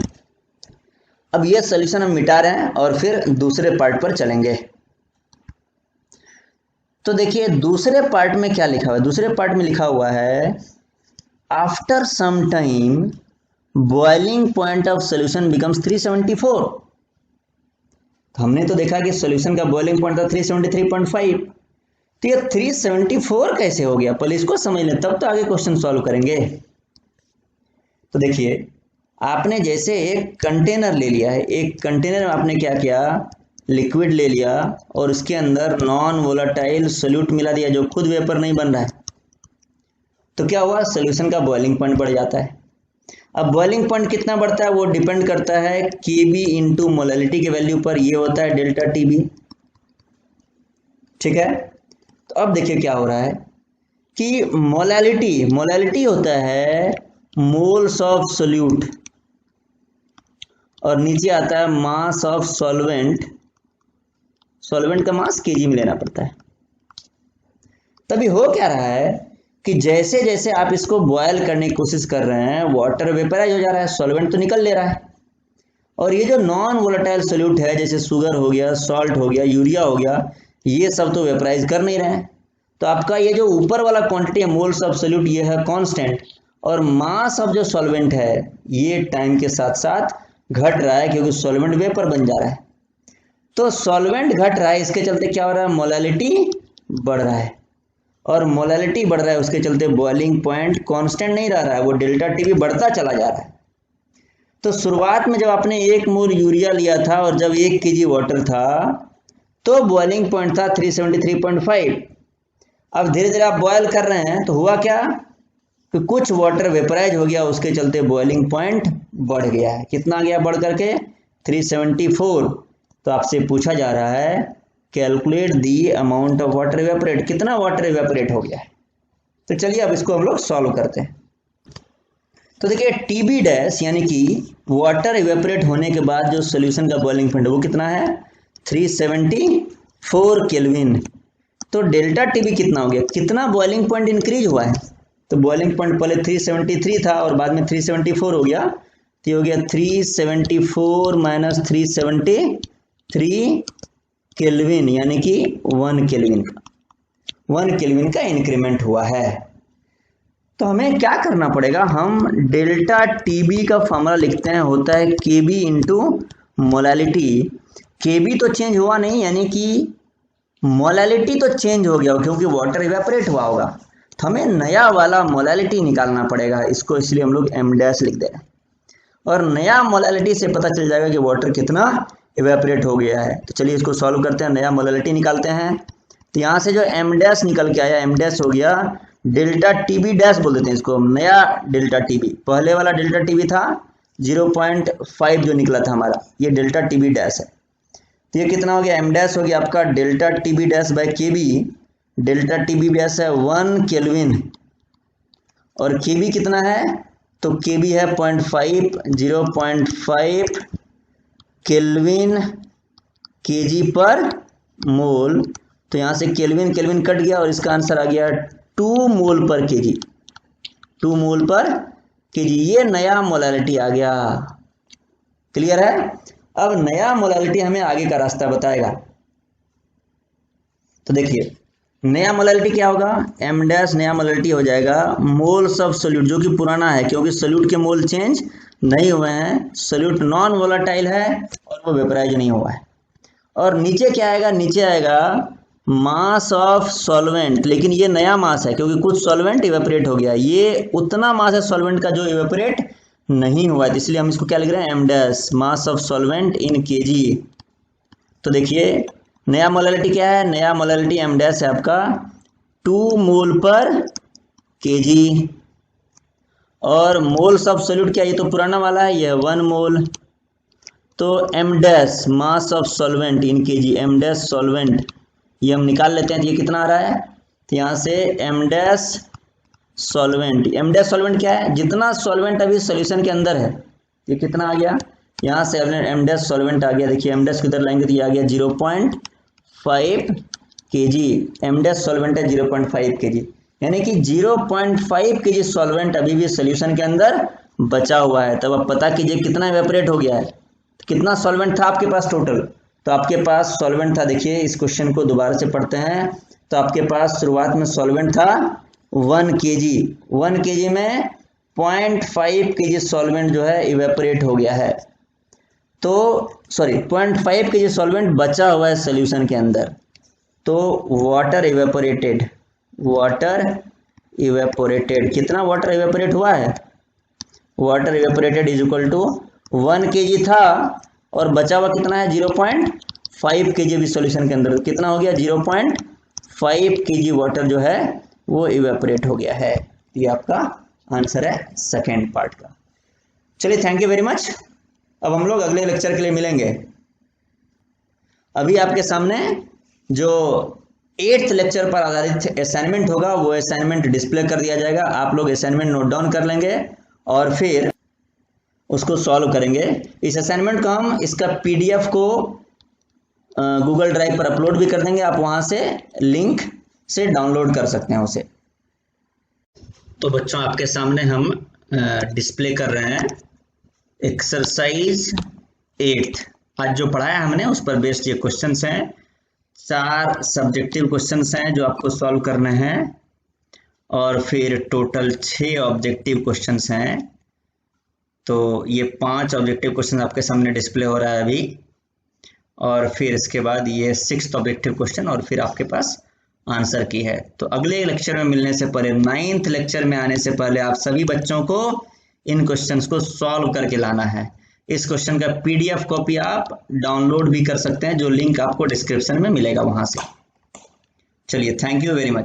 अब ये सोल्यूशन हम मिटा रहे हैं और फिर दूसरे पार्ट पर चलेंगे। तो देखिए दूसरे पार्ट में क्या लिखा हुआ है, दूसरे पार्ट में लिखा हुआ है after some time boiling point of solution becomes 374। तो हमने तो देखा कि सोल्यूशन का बॉइलिंग पॉइंट था 373.5, तो ये 374 कैसे हो गया, पहले इसको समझ लें तब तो आगे क्वेश्चन सॉल्व करेंगे। तो देखिए आपने जैसे एक कंटेनर ले लिया है, एक कंटेनर में आपने क्या किया, लिक्विड ले लिया और उसके अंदर नॉन वोलाटाइल सोल्यूट मिला दिया जो खुद वेपर नहीं बन रहा है, तो क्या हुआ, सोल्यूशन का बॉइलिंग पॉइंट बढ़ जाता है। अब बॉइलिंग पॉइंट कितना बढ़ता है वो डिपेंड करता है Kb इंटू मोलैलिटी के वैल्यू पर, ये होता है डेल्टा Tb। ठीक है, तो अब देखिए क्या हो रहा है कि मोलैलिटी होता है मोल्स ऑफ सोल्यूट, और नीचे आता है मास ऑफ सॉल्वेंट का मास केजी में लेना पड़ता है। तभी हो क्या रहा है कि जैसे जैसे आप इसको बॉयल करने की कोशिश कर रहे हैं वाटर वेपराइज हो जा रहा है, सॉल्वेंट तो निकल ले रहा है, और ये जो नॉन वोलेटाइल सोल्यूट है जैसे शुगर हो गया, सॉल्ट हो गया, यूरिया हो गया, ये सब तो वेपराइज कर नहीं रहे हैं। तो आपका ये जो ऊपर वाला क्वांटिटी है मोल्स ऑफ सोल्यूट ये है कांस्टेंट, और मास ऑफ जो सॉल्वेंट है ये टाइम के साथ साथ घट रहा है क्योंकि सॉल्वेंट वेपर बन जा रहा है। तो सॉल्वेंट घट रहा है, इसके चलते क्या हो रहा है, मोलैलिटी बढ़ रहा है, और मोलैलिटी बढ़ रहा है उसके चलते बॉइलिंग पॉइंट कांस्टेंट नहीं रह रहा है, वो डेल्टा Tb बढ़ता चला जा रहा है। तो शुरुआत में जब आपने 1 मोल यूरिया लिया था और जब 1 kg वाटर था तो बॉइलिंग पॉइंट था 373.5। अब धीरे धीरे आप बॉयल कर रहे हैं तो हुआ क्या कि कुछ वाटर वेपराइज हो गया, उसके चलते बॉइलिंग पॉइंट बढ़ गया है। कितना गया बढ़ करके 374। तो आपसे पूछा जा रहा है calculate the amount of water evaporate, कितना वाटर इवेपोरेट हो गया है। तो चलिए अब इसको हम लोग सॉल्व करते हैं। तो देखिए Tb डैश यानी कि वाटर इवेपोरेट होने के बाद जो सोल्यूशन का बॉइलिंग पॉइंट है वो कितना है 374 केल्विन। तो डेल्टा Tb कितना हो गया, कितना बॉइलिंग पॉइंट इंक्रीज हुआ है। तो बॉइलिंग पॉइंट पहले 373 था और बाद में 374 हो गया, तो ये हो गया 374 माइनस 373 केल्विन, यानी कि 1 केल्विन का इंक्रीमेंट हुआ है। तो हमें क्या करना पड़ेगा, हम डेल्टा Tb का फॉर्मूला लिखते हैं, होता है Kb इंटू मोलैलिटी। Kb तो चेंज हुआ नहीं, यानी कि मोलैलिटी तो चेंज हो गया क्योंकि वाटर इवेपोरेट हुआ होगा, तो हमें नया वाला मोलैलिटी निकालना पड़ेगा, इसको इसलिए हम लोग m डैश लिख दे रहे हैं, और नया मोलैलिटी से पता चल जाएगा कि वाटर कितना इवेपोरेट हो गया है। तो चलिए इसको सॉल्व करते हैं, नया मोलैलिटी निकालते हैं। तो यहाँ से जो m डैश निकल के आया, m डैश हो गया डेल्टा Tb डैश बोल देते हैं इसको, नया डेल्टा Tb। पहले वाला डेल्टा Tb था 0.5 जो निकला था हमारा, ये डेल्टा Tb डैश है। तो ये कितना हो गया, m डैश हो गया आपका delta Tb dash by Kb। Delta Tb dash है 1 केल्विन, और Kb कितना है, तो Kb है 0.5 केल्विन Kg पर मोल। तो यहाँ से केल्विन कट गया और इसका आंसर आ गया 2 मोल पर Kg, 2 मोल पर Kg। ये नया मोलैलिटी आ गया। क्लियर है। अब नया मोलैलिटी हमें आगे का रास्ता बताएगा। तो देखिए नया मोलैलिटी क्या होगा, m डैश नया मोलैलिटी हो जाएगा मोल्स ऑफ सोल्यूट, जो कि पुराना है क्योंकि सोल्यूट के मोल चेंज नहीं हुए हैं, सोल्यूट नॉन वोलेटाइल है और वो वेपराइज नहीं हुआ है। और नीचे क्या आएगा, नीचे आएगा मास ऑफ सॉल्वेंट, लेकिन ये नया मास है क्योंकि कुछ सॉल्वेंट इवेपोरेट हो गया, ये उतना मास है सॉल्वेंट का जो इवेपोरेट नहीं हुआ है, इसलिए हम इसको क्या लिख रहे हैं, m dash mass of solvent in Kg। तो देखिए नया मोलैलिटी क्या है, नया मोलैलिटी m डैश है आपका 2 मोल पर Kg, और मोल्स ऑफ सोल्यूट क्या, ये तो पुराना वाला है, ये 1 मोल। तो m dash mass of solvent in Kg, m dash solvent ये हम निकाल लेते हैं, तो ये कितना आ रहा है, तो यहाँ से m डैश सॉल्वेंट क्या है, जितना सॉल्वेंट अभी सॉल्यूशन के अंदर है, ये कितना आ गया, यहाँ से अपने m डैश सॉल्वेंट आ गया। देखिए m डैश किधर लाएंगे तो ये आ गया 0.5 Kg, m डैश सॉल्वेंट है 0.5 Kg, यानी कि 0.5 Kg सॉल्वेंट अभी भी सॉल्यूशन के अंदर बचा हुआ है। तब आप पता कीजिए कितना इवेपोरेट हो गया है, कितना सॉल्वेंट था आपके पास टोटल। तो आपके पास सॉल्वेंट था, देखिए इस क्वेश्चन को दोबारा से पढ़ते हैं। तो आपके पास शुरुआत में सॉल्वेंट था 1 kg में 0.5 kg सॉल्वेंट जो है इवेपोरेट हो गया है, तो सॉरी 0.5 kg सॉल्वेंट बचा हुआ है सॉल्यूशन के अंदर। तो वाटर इवेपोरेटेड कितना वाटर इवेपोरेट हुआ है, water evaporated is equal to 1 kg था और बचा हुआ कितना है 0.5 kg भी सॉल्यूशन के अंदर, कितना हो गया 0.5 kg वाटर जो है वो इवेपोरेट हो गया है। ये आपका आंसर है सेकेंड पार्ट का। चलिए, थैंक यू वेरी मच। अब हम लोग अगले लेक्चर के लिए मिलेंगे। अभी आपके सामने जो 8th लेक्चर पर आधारित असाइनमेंट होगा वो असाइनमेंट डिस्प्ले कर दिया जाएगा। आप लोग असाइनमेंट नोट डाउन कर लेंगे और फिर उसको सॉल्व करेंगे। इस असाइनमेंट को हम इसका पीडीएफ को गूगल ड्राइव पर अपलोड भी कर देंगे, आप वहां से लिंक से डाउनलोड कर सकते हैं उसे। तो बच्चों, आपके सामने हम डिस्प्ले कर रहे हैं एक्सरसाइज 8th। आज जो पढ़ाया हमने उस पर बेस्ड ये क्वेश्चंस हैं। 4 सब्जेक्टिव क्वेश्चंस हैं जो आपको सॉल्व करने हैं और फिर टोटल 6 ऑब्जेक्टिव क्वेश्चंस हैं। तो ये 5 ऑब्जेक्टिव क्वेश्चन आपके सामने डिस्प्ले हो रहा है अभी, और फिर इसके बाद ये 6th ऑब्जेक्टिव क्वेश्चन और फिर आपके पास आंसर की है। तो अगले लेक्चर में मिलने से पहले, 9th लेक्चर में आने से पहले आप सभी बच्चों को इन क्वेश्चंस को सॉल्व करके लाना है। इस क्वेश्चन का पीडीएफ कॉपी आप डाउनलोड भी कर सकते हैं, जो लिंक आपको डिस्क्रिप्शन में मिलेगा वहां से। चलिए, थैंक यू वेरी मच।